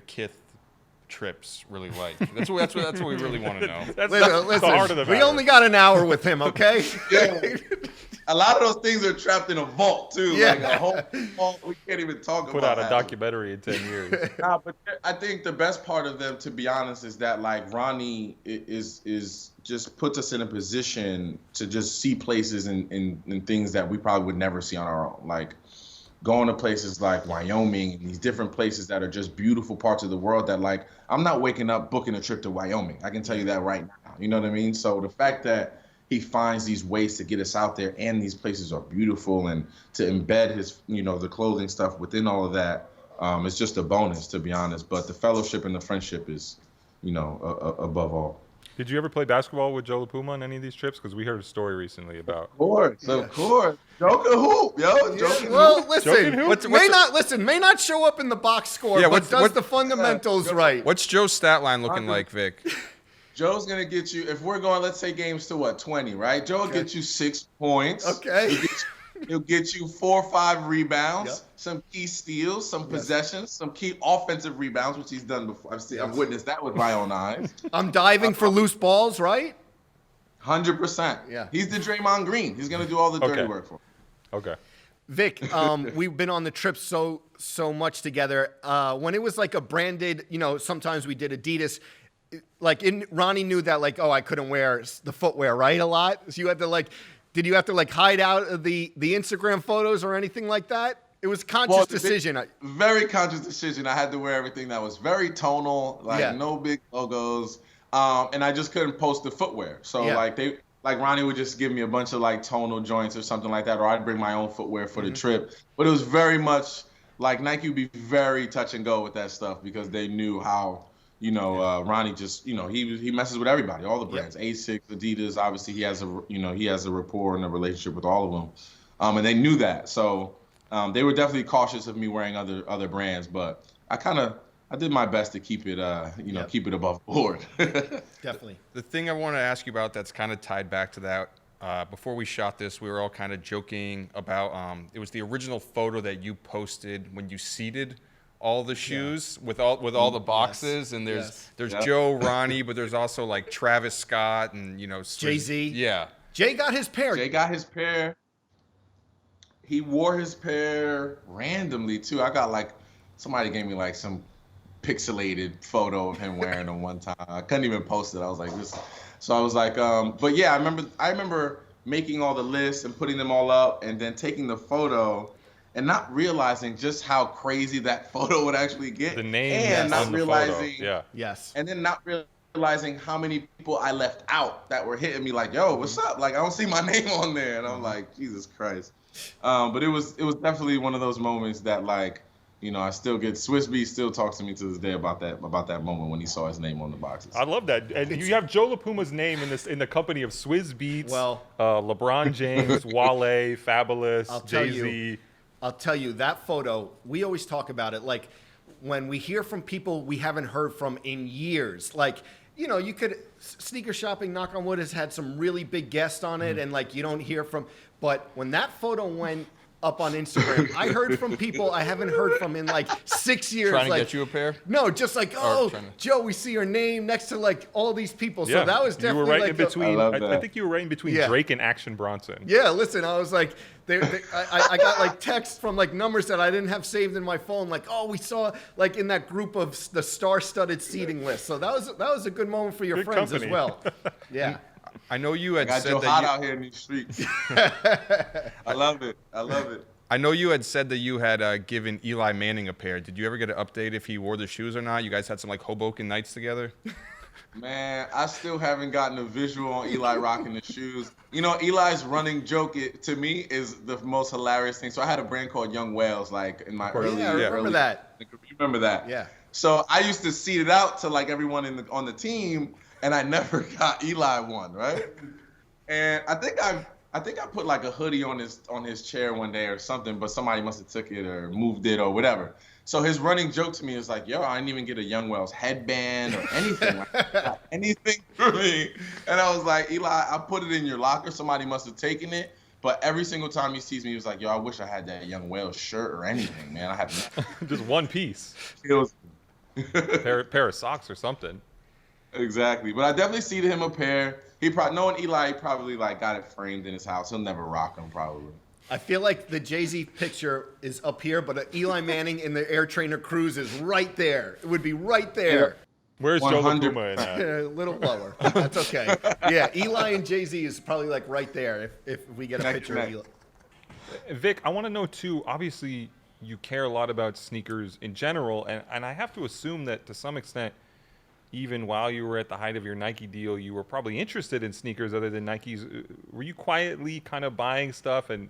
Kith trips really like? That's what we really want to know. That's the heart of the matter. We only got an hour with him, okay? Yeah. A lot of those things are trapped in a vault too. Yeah. Like a whole vault we can't even talk Put about. out a documentary in 10 years. Nah, but I think the best part of them, to be honest, is that like Ronnie is just puts us in a position to just see places and things that we probably would never see on our own. Like going to places like Wyoming and these different places that are just beautiful parts of the world that like I'm not waking up booking a trip to Wyoming. I can tell you that right now. You know what I mean? So the fact that he finds these ways to get us out there, and these places are beautiful, and to embed his, the clothing stuff within all of that, it's just a bonus, to be honest. But the fellowship and the friendship is, above all. Did you ever play basketball with Joe La Puma on any of these trips? Because we heard a story recently about. Of course. Joker hoop, yo. Joker well, hoop. listen. May not show up in the box score, but does the fundamentals right. What's Joe's stat line looking like, Vic? Joe's going to get you, if we're going, let's say games to 20, right? Joe will get you 6 points. Okay. He'll get you 4 or 5 rebounds, some key steals, some possessions, some key offensive rebounds, which he's done before. I've witnessed that with my own eyes. I'm diving for loose balls, right? 100%. Yeah. He's the Draymond Green. He's going to do all the dirty work for him. Okay. Vic, we've been on the trip so much together. When it was like a branded, sometimes we did Adidas. Like Ronnie knew that I couldn't wear the footwear, right? A lot. So you had to Did you have to like hide out of the Instagram photos or anything like that? It was a conscious decision. Very conscious decision. I had to wear everything that was very tonal, like no big logos. And I just couldn't post the footwear. So like Ronnie would just give me a bunch of like tonal joints or something like that, or I'd bring my own footwear for the trip. But it was very much like Nike would be very touch and go with that stuff because they knew how, Ronnie just, he messes with everybody, all the brands, Asics, Adidas. Obviously, he has a rapport and a relationship with all of them, and they knew that. So they were definitely cautious of me wearing other brands, but I did my best to keep it, keep it above board. Definitely. The thing I want to ask you about that's kind of tied back to that. Before we shot this, we were all kind of joking about. It was the original photo that you posted when you seated all the shoes with all the boxes, and there's Joe, Ronnie, but there's also like Travis Scott and Jay-Z. Yeah. Jay got his pair. He wore his pair randomly too. I got like somebody gave me like some pixelated photo of him wearing them one time. I couldn't even post it. I was like this. So I was like, but yeah, I remember making all the lists and putting them all up and then taking the photo and not realizing just how crazy that photo would actually get. The name and not on the realizing, photo. Yeah. Yes. And then not realizing how many people I left out that were hitting me like, yo, what's up? Like, I don't see my name on there. And I'm like, Jesus Christ. But it was definitely one of those moments that like, I still get Swiss Beats still talks to me to this day about that moment when he saw his name on the boxes. I love that. And you have Joe La Puma's name in the company of Swizz Beats, LeBron James, Wale, Fabulous, Jay-Z. I'll tell you, that photo, we always talk about it. Like, when we hear from people we haven't heard from in years, like, you could, sneaker shopping, knock on wood, has had some really big guests on it, and like, you don't hear from, but when that photo went up on Instagram, I heard from people I haven't heard from in like 6 years. Trying to like, get you a pair? No, just like, Joe, we see your name next to like all these people. So that was definitely you were right like in between. I think you were right in between Drake and Action Bronson. Yeah, listen, I was like, I got like texts from like numbers that I didn't have saved in my phone. Like, we saw like in that group of the star-studded seating list. So that was a good moment for your friends company. as well. Yeah. I know you had got said Joe that hot out here in these streets. I love it. I know you had said that you had given Eli Manning a pair. Did you ever get an update if he wore the shoes or not? You guys had some like Hoboken nights together? Man, I still haven't gotten a visual on Eli rocking the shoes. Eli's running joke to me is the most hilarious thing. So I had a brand called Young Whales, like in my early. Yeah, I remember that. You remember that? Yeah. So I used to seed it out to like everyone on the team, and I never got Eli one, right? And I think I put like a hoodie on his chair one day or something, but somebody must have took it or moved it or whatever. So his running joke to me is like, yo, I didn't even get a Young Wells headband or anything. Like, anything for me. And I was like, Eli, I put it in your locker. Somebody must have taken it. But every single time he sees me, he was like, yo, I wish I had that Young Wells shirt or anything, man. I have Just one piece. It was pair of socks or something. Exactly. But I definitely seeded him a pair. Knowing Eli, he probably like got it framed in his house. He'll never rock them probably. I feel like the Jay-Z picture is up here, but Eli Manning in the Air Trainer Cruise is right there. It would be right there. Where's Joe La Puma in that? A little lower. That's okay. Yeah, Eli and Jay-Z is probably like right there if we get a picture of Eli. Vic, I want to know too, obviously you care a lot about sneakers in general, and I have to assume that to some extent, even while you were at the height of your Nike deal, you were probably interested in sneakers other than Nikes. Were you quietly kind of buying stuff and,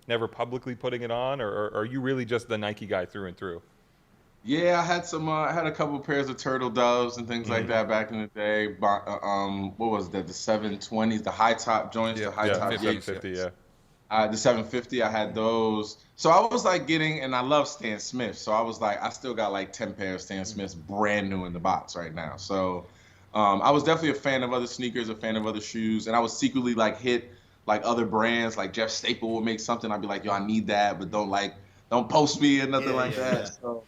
never publicly putting it on, or are you really just the Nike guy through and through? Yeah, I had I had a couple of pairs of Turtle Doves and things like that back in the day. What was that? The 720s, the high top joints, the high top 750, yeah. The 750, I had those. So I was like and I love Stan Smith. So I was like, I still got like 10 pairs of Stan Smiths brand new in the box right now. So I was definitely a fan of other sneakers, a fan of other shoes. And I was secretly like hit like other brands, like Jeff Staple would make something. I'd be like, yo, I need that, but don't post me or nothing like that. So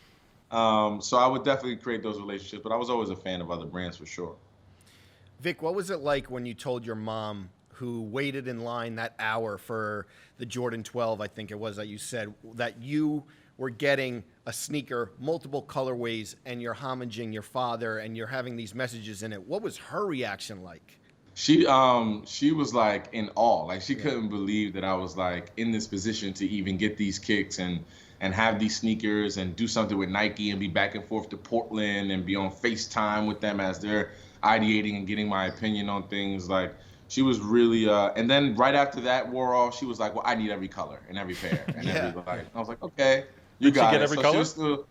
I would definitely create those relationships, but I was always a fan of other brands for sure. Vic, what was it like when you told your mom, who waited in line that hour for the Jordan 12, I think it was that you said, that you were getting a sneaker, multiple colorways, and you're homaging your father and you're having these messages in it? What was her reaction like? She was like in awe. Like she couldn't believe that I was like in this position to even get these kicks and have these sneakers and do something with Nike and be back and forth to Portland and be on FaceTime with them as they're ideating and getting my opinion on things. Like she was really and then right after that wore off, she was like, well, I need every color and every pair and every like. I was like, okay, you got get it. every So color? she was still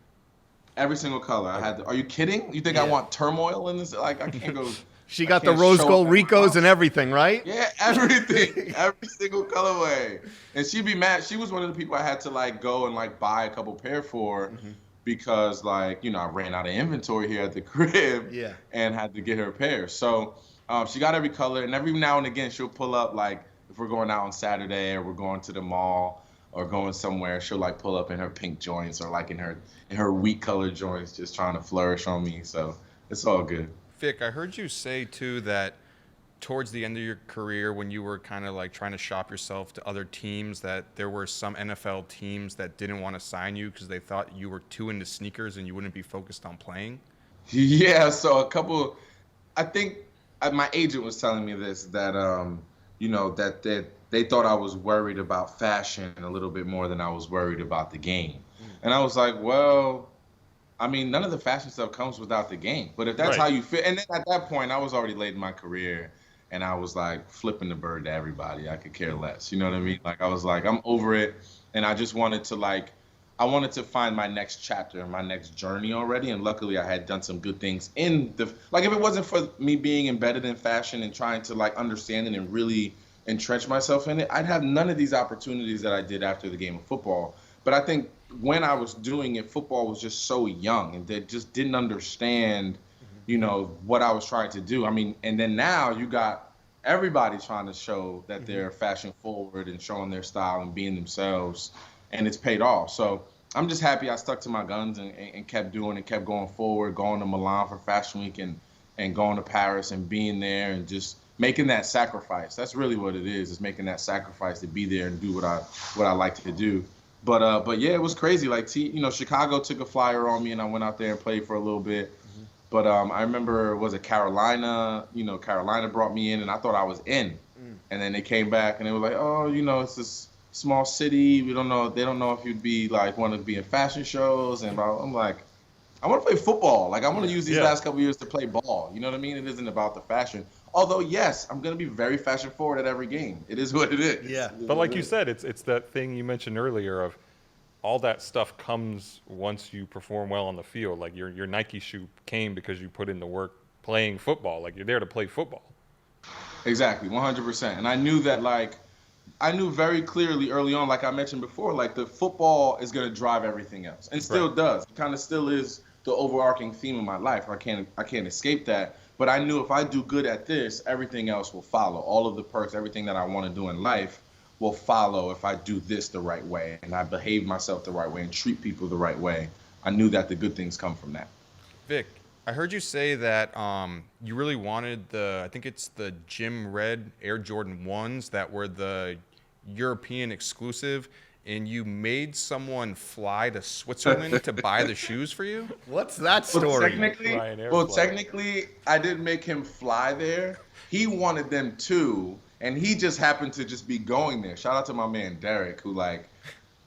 every single color. I had to, are you kidding? You think I want turmoil in this? Like I can't go. She I got the can't rose show gold up at my Ricos house. and everything, right? Yeah, everything, every single colorway. And she'd be mad. She was one of the people I had to like go and like buy a couple pair for because like, you know, I ran out of inventory here at the crib and had to get her a pair. So she got every color, and every now and again she'll pull up like if we're going out on Saturday or we're going to the mall or going somewhere, she'll like pull up in her pink joints or like in her wheat colored joints, just trying to flourish on me. So it's all good. Vic, I heard you say too that towards the end of your career, when you were kind of like trying to shop yourself to other teams, that there were some NFL teams that didn't want to sign you because they thought you were too into sneakers and you wouldn't be focused on playing. Yeah, so I think my agent was telling me this, that, you know, that they thought I was worried about fashion a little bit more than I was worried about the game. And I was like, well, I mean, none of the fashion stuff comes without the game. But if that's how you feel, and then at that point, I was already late in my career, and I was like flipping the bird to everybody. I could care less. You know what I mean? Like I was like, I'm over it, and I just wanted to find my next chapter, my next journey already. And luckily, I had done some good things like if it wasn't for me being embedded in fashion and trying to like understand it and really entrench myself in it, I'd have none of these opportunities that I did after the game of football. But I think when I was doing it, football was just so young and they just didn't understand, you know, what I was trying to do. I mean, and then now you got everybody trying to show that they're fashion forward and showing their style and being themselves, and it's paid off. So I'm just happy I stuck to my guns and kept doing it, kept going forward, going to Milan for Fashion Week and going to Paris and being there and just making that sacrifice. That's really what it is making that sacrifice to be there and do what I like to do. But yeah, it was crazy. Like, you know, Chicago took a flyer on me, and I went out there and played for a little bit. But I remember, was it Carolina? You know, Carolina brought me in, and I thought I was in. And then they came back, and they were like, oh, you know, it's this small city. We don't know. They don't know if you'd be like want to be in fashion shows. And I'm like, I want to play football. Like, I want to use these last couple of years to play ball. You know what I mean? It isn't about the fashion. Although, yes, I'm going to be very fashion forward at every game. It is what it is. Yeah. But like you said, it's that thing you mentioned earlier of all that stuff comes once you perform well on the field. Like your Nike shoe came because you put in the work playing football. Like you're there to play football. Exactly, 100%. And I knew that, like, I knew very clearly early on, like I mentioned before, like the football is going to drive everything else, and still does. It kind of still is the overarching theme of my life. I can't escape that. But I knew if I do good at this, everything else will follow. All of the perks, everything that I want to do in life will follow if I do this the right way and I behave myself the right way and treat people the right way. I knew that the good things come from that. Vic, I heard you say that you really wanted I think it's the Jim Red Air Jordan 1s that were the European exclusive, and you made someone fly to Switzerland to buy the shoes for you? What's that story? Technically, I didn't make him fly there. He wanted them too, and he just happened to just be going there. Shout out to my man Derek, who like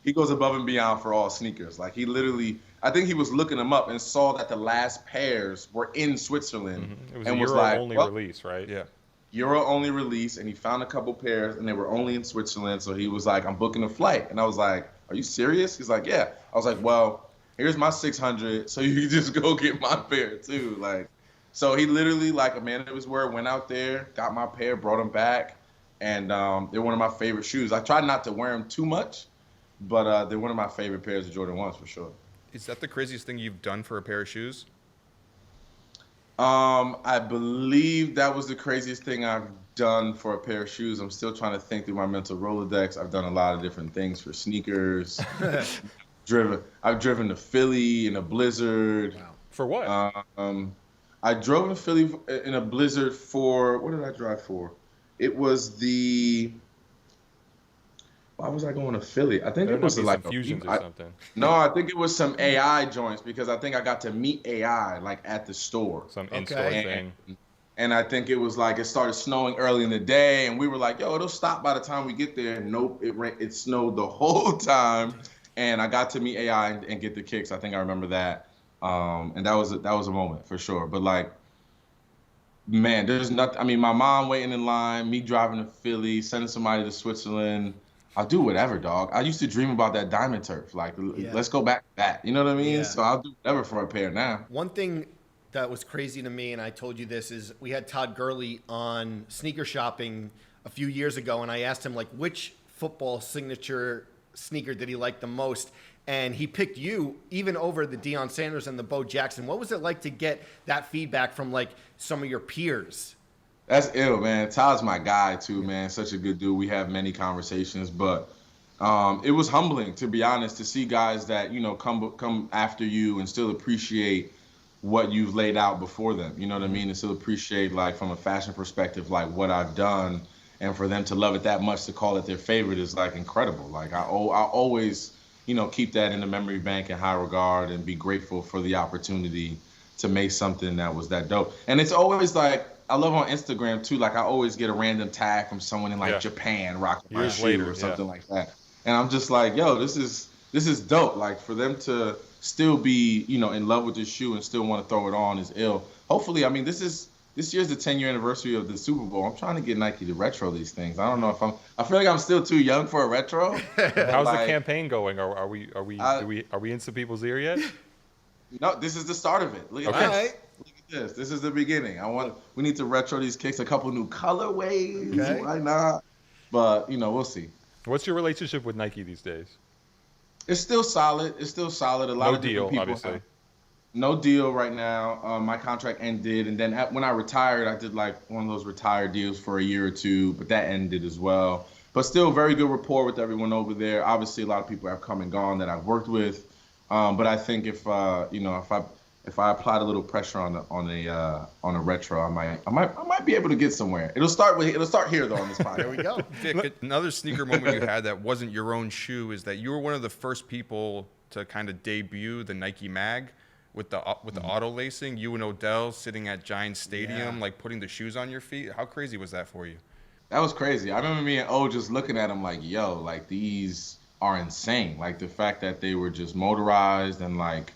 he goes above and beyond for all sneakers. Like he literally, I think he was looking them up and saw that the last pairs were in Switzerland. It was and a was Euro like, only well, release, right? Yeah. Euro only release, and he found a couple pairs, and they were only in Switzerland. So he was like, "I'm booking a flight," and I was like, "Are you serious?" He's like, "Yeah." I was like, "Well, here's my 600, so you can just go get my pair too." Like, so he literally, like a man of his word, went out there, got my pair, brought them back, and they're one of my favorite shoes. I try not to wear them too much, but they're one of my favorite pairs of Jordan 1s for sure. Is that the craziest thing you've done for a pair of shoes? I believe that was the craziest thing I've done for a pair of shoes. I'm still trying to think through my mental Rolodex. I've done a lot of different things for sneakers. I've driven to Philly in a blizzard. Wow. For what? I drove to Philly in a blizzard for, what did I drive for? It was why was I going to Philly? I think There it was must be like some fusions or something. No, I think it was some AI joints because I think I got to meet AI like at the store. Some in-store Okay. thing. And I think it was like it started snowing early in the day, and we were like, "Yo, it'll stop by the time we get there." Nope, it snowed the whole time, and I got to meet AI and get the kicks. I think I remember that, and that was a moment for sure. But like, man, there's nothing. I mean, my mom waiting in line, me driving to Philly, sending somebody to Switzerland. I'll do whatever, dog. I used to dream about that diamond turf. Like, let's go back to that. You know what I mean? Yeah. So I'll do whatever for a pair now. One thing that was crazy to me, and I told you this, is we had Todd Gurley on Sneaker Shopping a few years ago, and I asked him, like, which football signature sneaker did he like the most? And he picked you even over the Deion Sanders and the Bo Jackson. What was it like to get that feedback from, like, some of your peers? That's ill, man. Todd's my guy too, man. Such a good dude. We have many conversations, but it was humbling, to be honest, to see guys that, you know, come after you and still appreciate what you've laid out before them. You know what I mean? And still appreciate, like, from a fashion perspective, like what I've done, and for them to love it that much to call it their favorite is like incredible. Like I always, you know, keep that in the memory bank in high regard and be grateful for the opportunity to make something that was that dope. And it's always like, I love on Instagram too, like I always get a random tag from someone in like Japan rocking my shoe or something like that. And I'm just like, yo, this is dope. Like for them to still be, you know, in love with this shoe and still want to throw it on is ill. Hopefully, I mean, this year's the 10-year anniversary of the Super Bowl. I'm trying to get Nike to retro these things. I don't know if I feel like I'm still too young for a retro. How's the campaign going? Are we in some people's ear yet? No, this is the start of it. Look at this. Look at this. This is the beginning. We need to retro these kicks, a couple new colorways. Okay. Why not? But, you know, we'll see. What's your relationship with Nike these days? It's still solid. A lot of deal, people obviously. No deal right now. My contract ended, and then when I retired, I did like one of those retired deals for a year or two, but that ended as well. But still, very good rapport with everyone over there. Obviously, a lot of people have come and gone that I've worked with. But I think if I applied a little pressure on a retro, I might be able to get somewhere. It'll start here though on this podcast. There we go. Vic, another sneaker moment you had that wasn't your own shoe is that you were one of the first people to kind of debut the Nike mag with the auto lacing. You and Odell sitting at Giants Stadium, like putting the shoes on your feet. How crazy was that for you? That was crazy. I remember me and O just looking at them like, yo, like these are insane. Like the fact that they were just motorized and like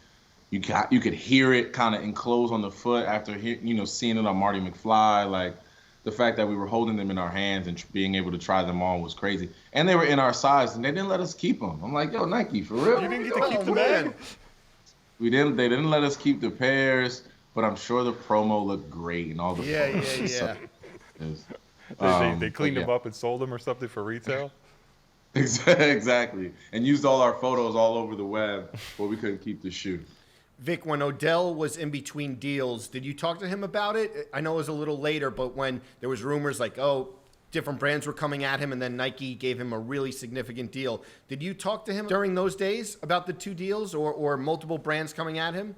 you could hear it kind of enclose on the foot after seeing it on Marty McFly. Like the fact that we were holding them in our hands and being able to try them on was crazy. And they were in our size and they didn't let us keep them. I'm like, yo, Nike, for real? You didn't get to keep the bag? They didn't let us keep the pairs, but I'm sure the promo looked great and all the Yeah. They cleaned them up and sold them or something for retail? Exactly. And used all our photos all over the web, but we couldn't keep the shoe. Vic, when Odell was in between deals, did you talk to him about it? I know it was a little later, but when there was rumors like, different brands were coming at him and then Nike gave him a really significant deal. Did you talk to him during those days about the two deals or multiple brands coming at him?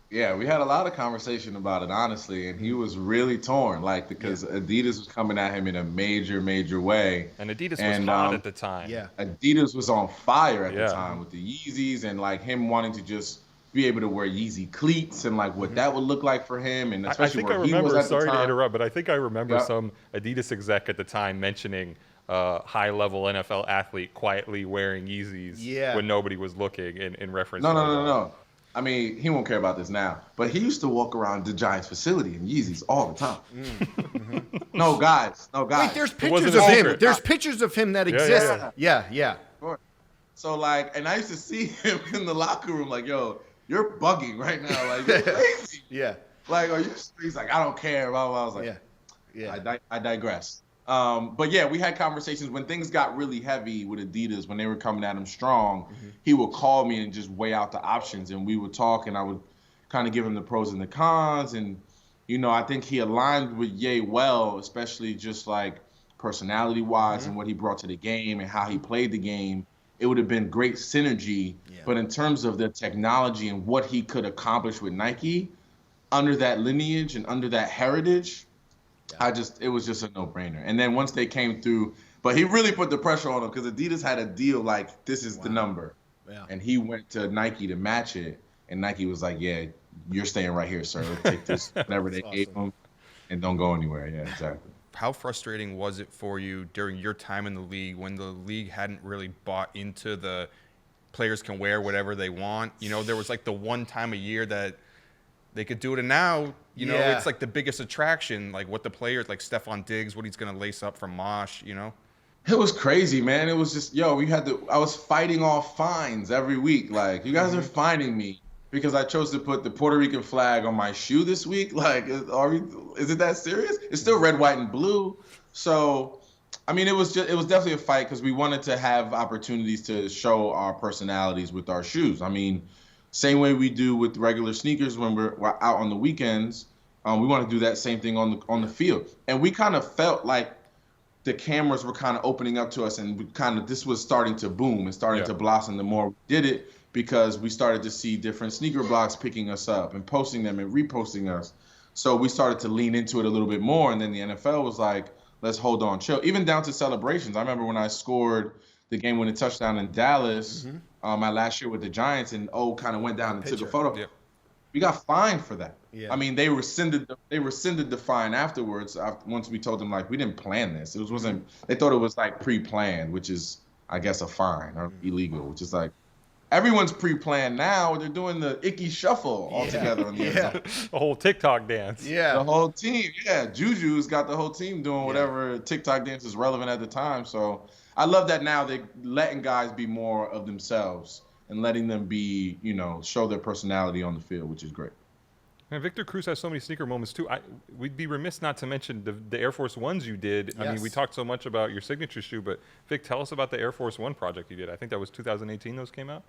Yeah, we had a lot of conversation about it, honestly, and he was really torn, like, because Adidas was coming at him in a major, major way. And Adidas was hot at the time. Yeah. Adidas was on fire at the time with the Yeezys and, like, him wanting to just be able to wear Yeezy cleats and, like, what that would look like for him, and especially where he was at the time. Sorry to interrupt, but I think I remember some Adidas exec at the time mentioning high-level NFL athlete quietly wearing Yeezys when nobody was looking in reference to No. I mean, he won't care about this now, but he used to walk around the Giants facility in Yeezys all the time. No, guys. Wait, there's pictures of him. There's pictures of him that exist. Yeah. So, like, and I used to see him in the locker room like, yo, you're bugging right now. Like, you're crazy. Like, are you? He's like, I don't care. Blah, blah. I was like, I digress. But yeah, we had conversations when things got really heavy with Adidas, when they were coming at him strong, he would call me and just weigh out the options and we would talk and I would kind of give him the pros and the cons. And, you know, I think he aligned with Ye well, especially just like personality wise and what he brought to the game and how he played the game. It would have been great synergy. But in terms of the technology and what he could accomplish with Nike under that lineage and under that heritage, it was just a no-brainer. And then once they came through, but he really put the pressure on him because Adidas had a deal like, this is the number. And he went to Nike to match it. And Nike was like, yeah, you're staying right here, sir. Take this, whatever they gave him. and don't go anywhere. Yeah, exactly. How frustrating was it for you during your time in the league when the league hadn't really bought into the players can wear whatever they want? You know, there was like the one time a year that they could do it, and now, you know, Yeah. it's like the biggest attraction, like what the players, like Stephon Diggs, what he's going to lace up from Mosh, you know? It was crazy, man. It was just, I was fighting off fines every week. Like, you guys are fining me because I chose to put the Puerto Rican flag on my shoe this week. Like, is it that serious? It's still red, white, and blue. So, I mean, it was definitely a fight because we wanted to have opportunities to show our personalities with our shoes. I mean, same way we do with regular sneakers when we're out on the weekends. We want to do that same thing on the field. And we kind of felt like the cameras were kind of opening up to us, and this was starting to boom and starting to blossom the more we did it, because we started to see different sneaker blogs picking us up and posting them and reposting us. So we started to lean into it a little bit more, and then the NFL was like, let's hold on, chill. Even down to celebrations. I remember when I scored the game-winning touchdown in Dallas my last year with the Giants, and kind of went down and took a photo. Yep. We got fined for that. Yeah. I mean, they rescinded the fine afterwards. Once we told them, like, we didn't plan this. Wasn't. They thought it was like pre-planned, which is, I guess, a fine or illegal. Which is like, everyone's pre-planned now. They're doing the icky shuffle all together on the end zone. A whole TikTok dance. Yeah. The whole team, Juju's got the whole team doing whatever TikTok dance is relevant at the time. So I love that now they're letting guys be more of themselves and letting them be, show their personality on the field, which is great. And Victor Cruz has so many sneaker moments too. We'd be remiss not to mention the Air Force Ones you did. I mean, we talked so much about your signature shoe, but Vic, tell us about the Air Force One project you did. I think that was 2018 those came out.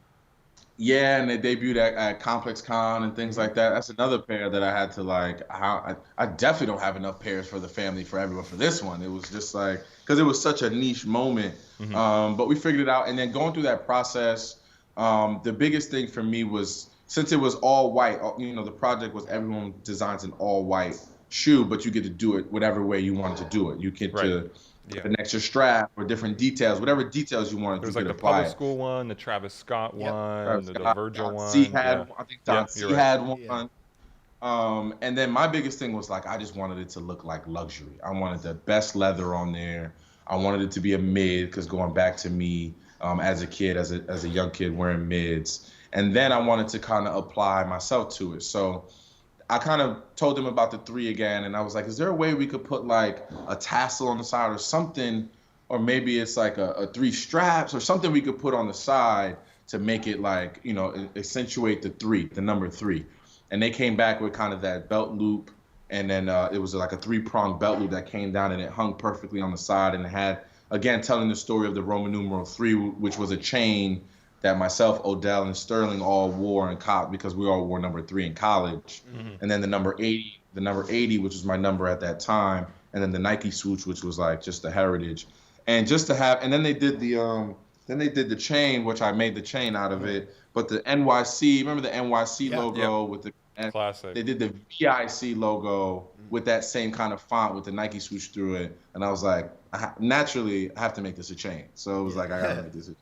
Yeah, and they debuted at Complex Con and things like that. That's another pair that I had to I definitely don't have enough pairs for the family, for everyone, for this one. It was just like, because it was such a niche moment. But we figured it out. And then going through that process, the biggest thing for me was, since it was all white, the project was everyone designs an all white shoe, but you get to do it whatever way you wanted to do it. You get to put an extra strap or different details, whatever details you wanted to There was like the apply public school one, the Travis Scott one, the Virgil one. I think Don C had one. Yeah. And then my biggest thing was, like, I just wanted it to look like luxury. I wanted the best leather on there. I wanted it to be a mid, because going back to me as a kid, as a young kid wearing mids. And then I wanted to kind of apply myself to it. So I kind of told them about the 3 again, and I was like, is there a way we could put like a tassel on the side or something, or maybe it's like a 3 straps or something we could put on the side to make it like, accentuate the number 3. And they came back with kind of that belt loop, and then it was like a 3-pronged belt loop that came down, and it hung perfectly on the side, and it had, again, telling the story of the Roman numeral 3, which was a chain that myself, Odell, and Sterling all wore in college, because we all wore number 3 in college. And then the number 80, which was my number at that time, and then the Nike swoosh, which was like just the heritage. And just to have, and then they did the chain, which I made the chain out of it. But the NYC, remember the NYC logo with the classic. They did the VIC logo with that same kind of font with the Nike swoosh through it. And I was like, naturally, I have to make this a chain. So it was like, I gotta make this a chain.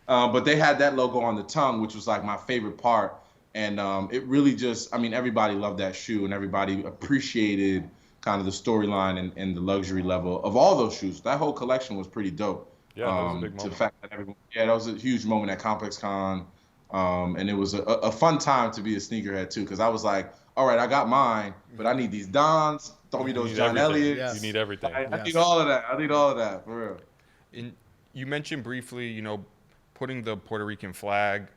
But they had that logo on the tongue, which was like my favorite part. And it really just, I mean, everybody loved that shoe, and everybody appreciated kind of the storyline and the luxury level of all those shoes. That whole collection was pretty dope. Yeah, that was a big moment. The fact that that was a huge moment at Complex Con. And it was a fun time to be a sneakerhead too, because I was like, all right, I got mine, but I need these Dons, throw me those John everything. Elliots. You need everything. I need all of that. I need all of that, for real. And you mentioned briefly, putting the Puerto Rican flag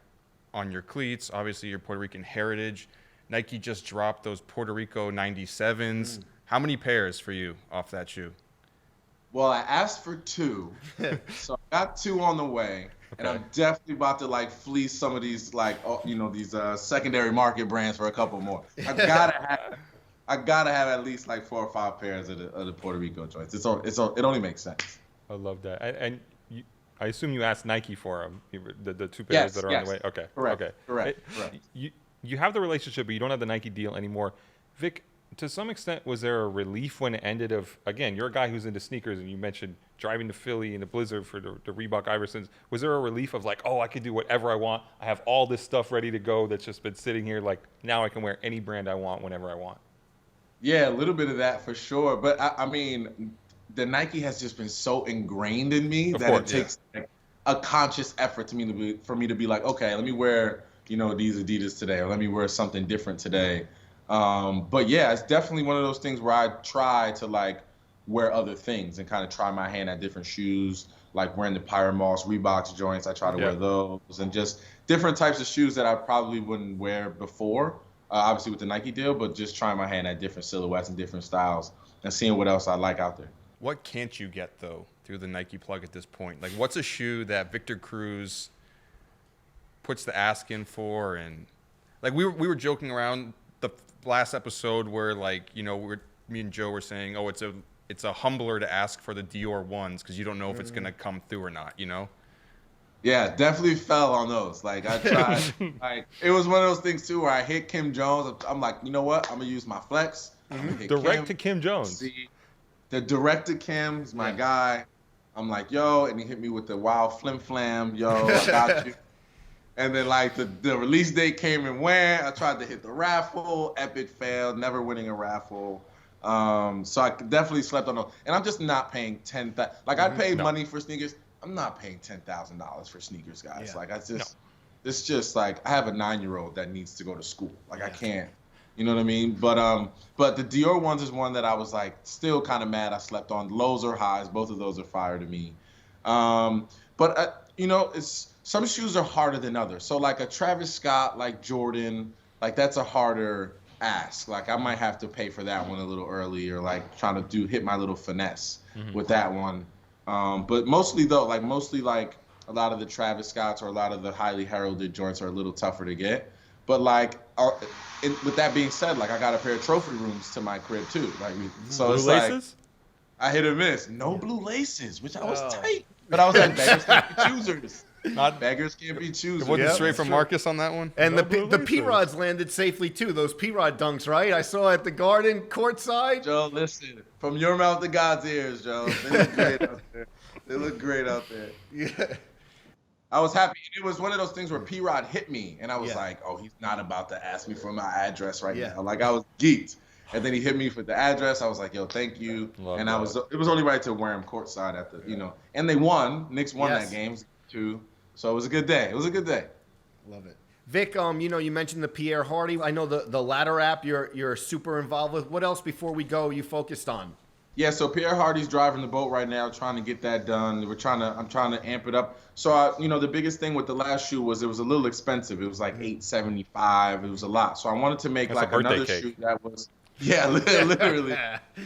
on your cleats, obviously your Puerto Rican heritage. Nike just dropped those Puerto Rico 97s. How many pairs for you off that shoe? Well, I asked for 2, so I got 2 on the way, and I'm definitely about to like fleece some of these these secondary market brands for a couple more. I gotta have at least like 4 or 5 pairs of the Puerto Rico joints. It only makes sense. I love that. And I assume you asked Nike for them, the 2 pairs that are on the way. Okay. Correct. Okay. Correct. You have the relationship, but you don't have the Nike deal anymore. Vic, to some extent, was there a relief when it ended? Again, you're a guy who's into sneakers, and you mentioned driving to Philly in the blizzard for the Reebok Iversons. Was there a relief of like, oh, I can do whatever I want. I have all this stuff ready to go that's just been sitting here. Like, now I can wear any brand I want whenever I want. Yeah, a little bit of that for sure. But I mean, the Nike has just been so ingrained in me Of that course, it takes like, a conscious effort for me to be like, okay, let me wear, these Adidas today, or let me wear something different today. But yeah, it's definitely one of those things where I try to like wear other things and kind of try my hand at different shoes, like wearing the Pyramoss Reeboks joints. I try to wear those and just different types of shoes that I probably wouldn't wear before. Obviously with the Nike deal, but just trying my hand at different silhouettes and different styles and seeing what else I like out there. What can't you get though through the Nike plug at this point? Like, what's a shoe that Victor Cruz puts the ask in for? And like we were joking around the last episode where like me and Joe were saying, oh, it's a humbler to ask for the Dior ones because you don't know if it's gonna come through or not. Yeah, definitely fell on those. Like I tried, like it was one of those things too where I hit Kim Jones. I'm like, you know what? I'm gonna use my flex. I'm gonna hit Direct to Kim Jones. See, the direct to Kim is my guy. I'm like, yo, and he hit me with the wild flim flam. Yo, I got you. And then like the release date came and went. I tried to hit the raffle. Epic fail. Never winning a raffle. So I definitely slept on those. And I'm just not paying like I paid money for sneakers. I'm not paying $10,000 for sneakers, guys. Like it's just like I have a 9-year-old that needs to go to school. Like I can't, you know what I mean? But the Dior ones is one that I was like still kind of mad I slept on. Lows or highs, both of those are fire to me. It's some shoes are harder than others. So like a Travis Scott, like Jordan, like that's a harder ask. Like I might have to pay for that one a little early, or like trying to hit my little finesse with that one. But mostly like a lot of the Travis Scotts or a lot of the highly heralded joints are a little tougher to get. But like, with that being said, like I got a pair of trophy rooms to my crib too. Like, so Blue it's laces? like I hit or miss. No blue laces, which I was tight. But I was like, beggars can't be choosers. Not Beggars can't be choosers. It wasn't Yeah, straight from true. Marcus on that one. And No the blue P-Rods landed safely too. Those P-Rod dunks, right? I saw at the Garden courtside. Joe, listen, from your mouth to God's ears, Joe. They look great out there. They look great out there. Yeah. I was happy. It was one of those things where P-Rod hit me, and I was Yeah. like, oh, he's not about to ask me for my address right Yeah. now. Like, I was geeked. And then he hit me for the address. I was like, yo, thank you. Love and that. it was only right to wear him courtside at the, and they won. Knicks won Yes. that game too. So it was a good day. It was a good day. Love it. Vic, you mentioned the Pierre Hardy. I know the Ladder app you're super involved with. What else before we go you focused on? Yeah, so Pierre Hardy's driving the boat right now, trying to get that done. I'm trying to amp it up. So the biggest thing with the last shoe was it was a little expensive. It was like $875. It was a lot. So I wanted to make That's a like birthday another cake. shoe that was, yeah, literally,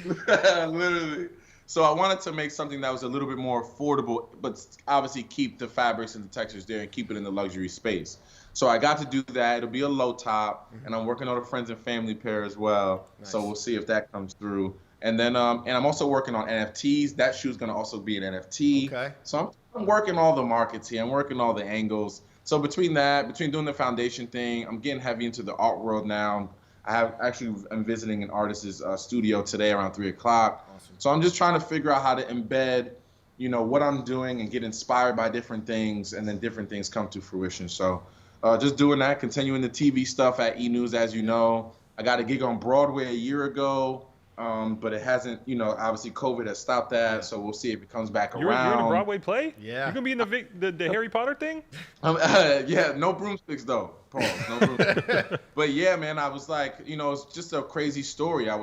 literally. So I wanted to make something that was a little bit more affordable, but obviously keep the fabrics and the textures there and keep it in the luxury space. So I got to do that. It'll be a low top, and I'm working on a friends and family pair as well. Nice. So we'll see if that comes through. And then, and I'm also working on NFTs. That shoe's gonna also be an NFT. Okay. So I'm working all the markets here. I'm working all the angles. So between doing the foundation thing, I'm getting heavy into the art world now. I'm visiting an artist's studio today around 3:00. Awesome. So I'm just trying to figure out how to embed, what I'm doing and get inspired by different things, and then different things come to fruition. So just doing that, continuing the TV stuff at E! News, as you know. I got a gig on Broadway a year ago, but it hasn't, obviously COVID has stopped that. So we'll see if it comes back You're in around. a Broadway play? Yeah. You're gonna be in the Harry Potter thing? Yeah, no broomsticks though. Pause. No broomsticks. But yeah, man, I was like, it's just a crazy story. I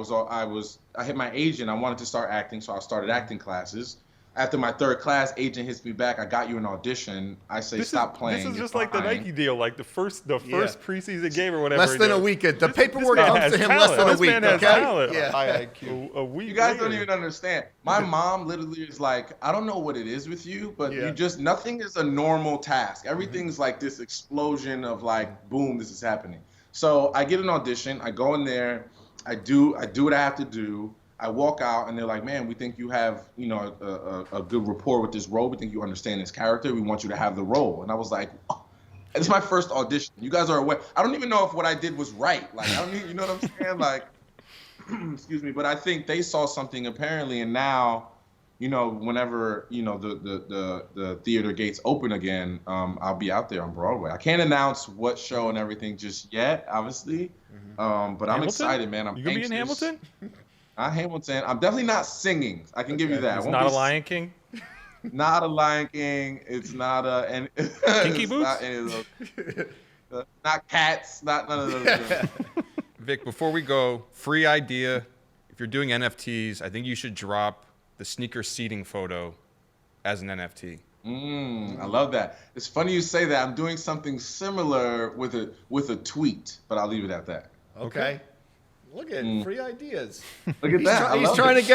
hit my agent. I wanted to start acting, so I started acting classes. After my 3rd class, agent hits me back. I got you an audition. I say stop playing. This is You're just like the fine. Nike deal, like the first preseason game or whatever. Less than a week. The paperwork man comes has to him talent. less than a This week. man has Okay. talent. Yeah. High IQ. A week You guys later. don't even understand. My mom literally is like, I don't know what it is with you, but Yeah. nothing is a normal task. Everything's like this explosion of like, boom, this is happening. So I get an audition. I go in there. I do what I have to do. I walk out and they're like, man, we think you have, a good rapport with this role. We think you understand this character. We want you to have the role. And I was like, oh. It's my first audition. You guys are aware. I don't even know if what I did was right. Like, I don't even, you know what I'm saying? Like, excuse me. But I think they saw something apparently. And now, whenever the theater gates open again, I'll be out there on Broadway. I can't announce what show and everything just yet, obviously, but I'm Hamilton? excited, man. I'm You gonna be in anxious. Hamilton? Hamilton. I'm definitely not singing. I can give you that. It's I won't not a be Lion King. Not a Lion King. It's not a Kinky it's Boots? Not any of those. Not Cats. Not none of those. Vic, before we go, free idea. If you're doing NFTs, I think you should drop the sneaker seating photo as an NFT. I love that. It's funny you say that. I'm doing something similar with a tweet, but I'll leave it at that. Okay. Look at free ideas. Look at that.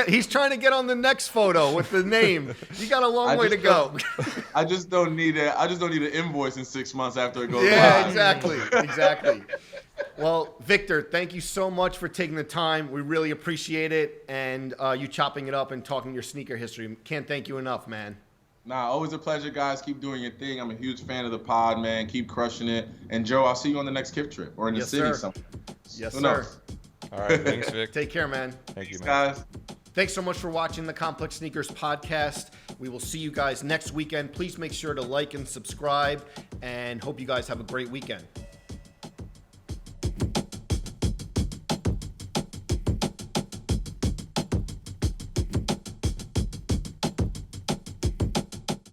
He's trying to get on the next photo with the name. You got a long way to go. I just don't need it. I just don't need an invoice in 6 months after it goes Yeah, live. exactly. Well, Victor, thank you so much for taking the time. We really appreciate it, and you chopping it up and talking your sneaker history. Can't thank you enough, man. Nah, always a pleasure, guys. Keep doing your thing. I'm a huge fan of the pod, man. Keep crushing it. And Joe, I'll see you on the next Kip trip or in the Yes, city sir. somewhere. Yes, Who sir. knows? All right, thanks, Vic. Take care, man. Thank you, Thanks, man. guys. Thanks so much for watching the Complex Sneakers podcast. We will see you guys next weekend. Please make sure to like and subscribe, and hope you guys have a great weekend.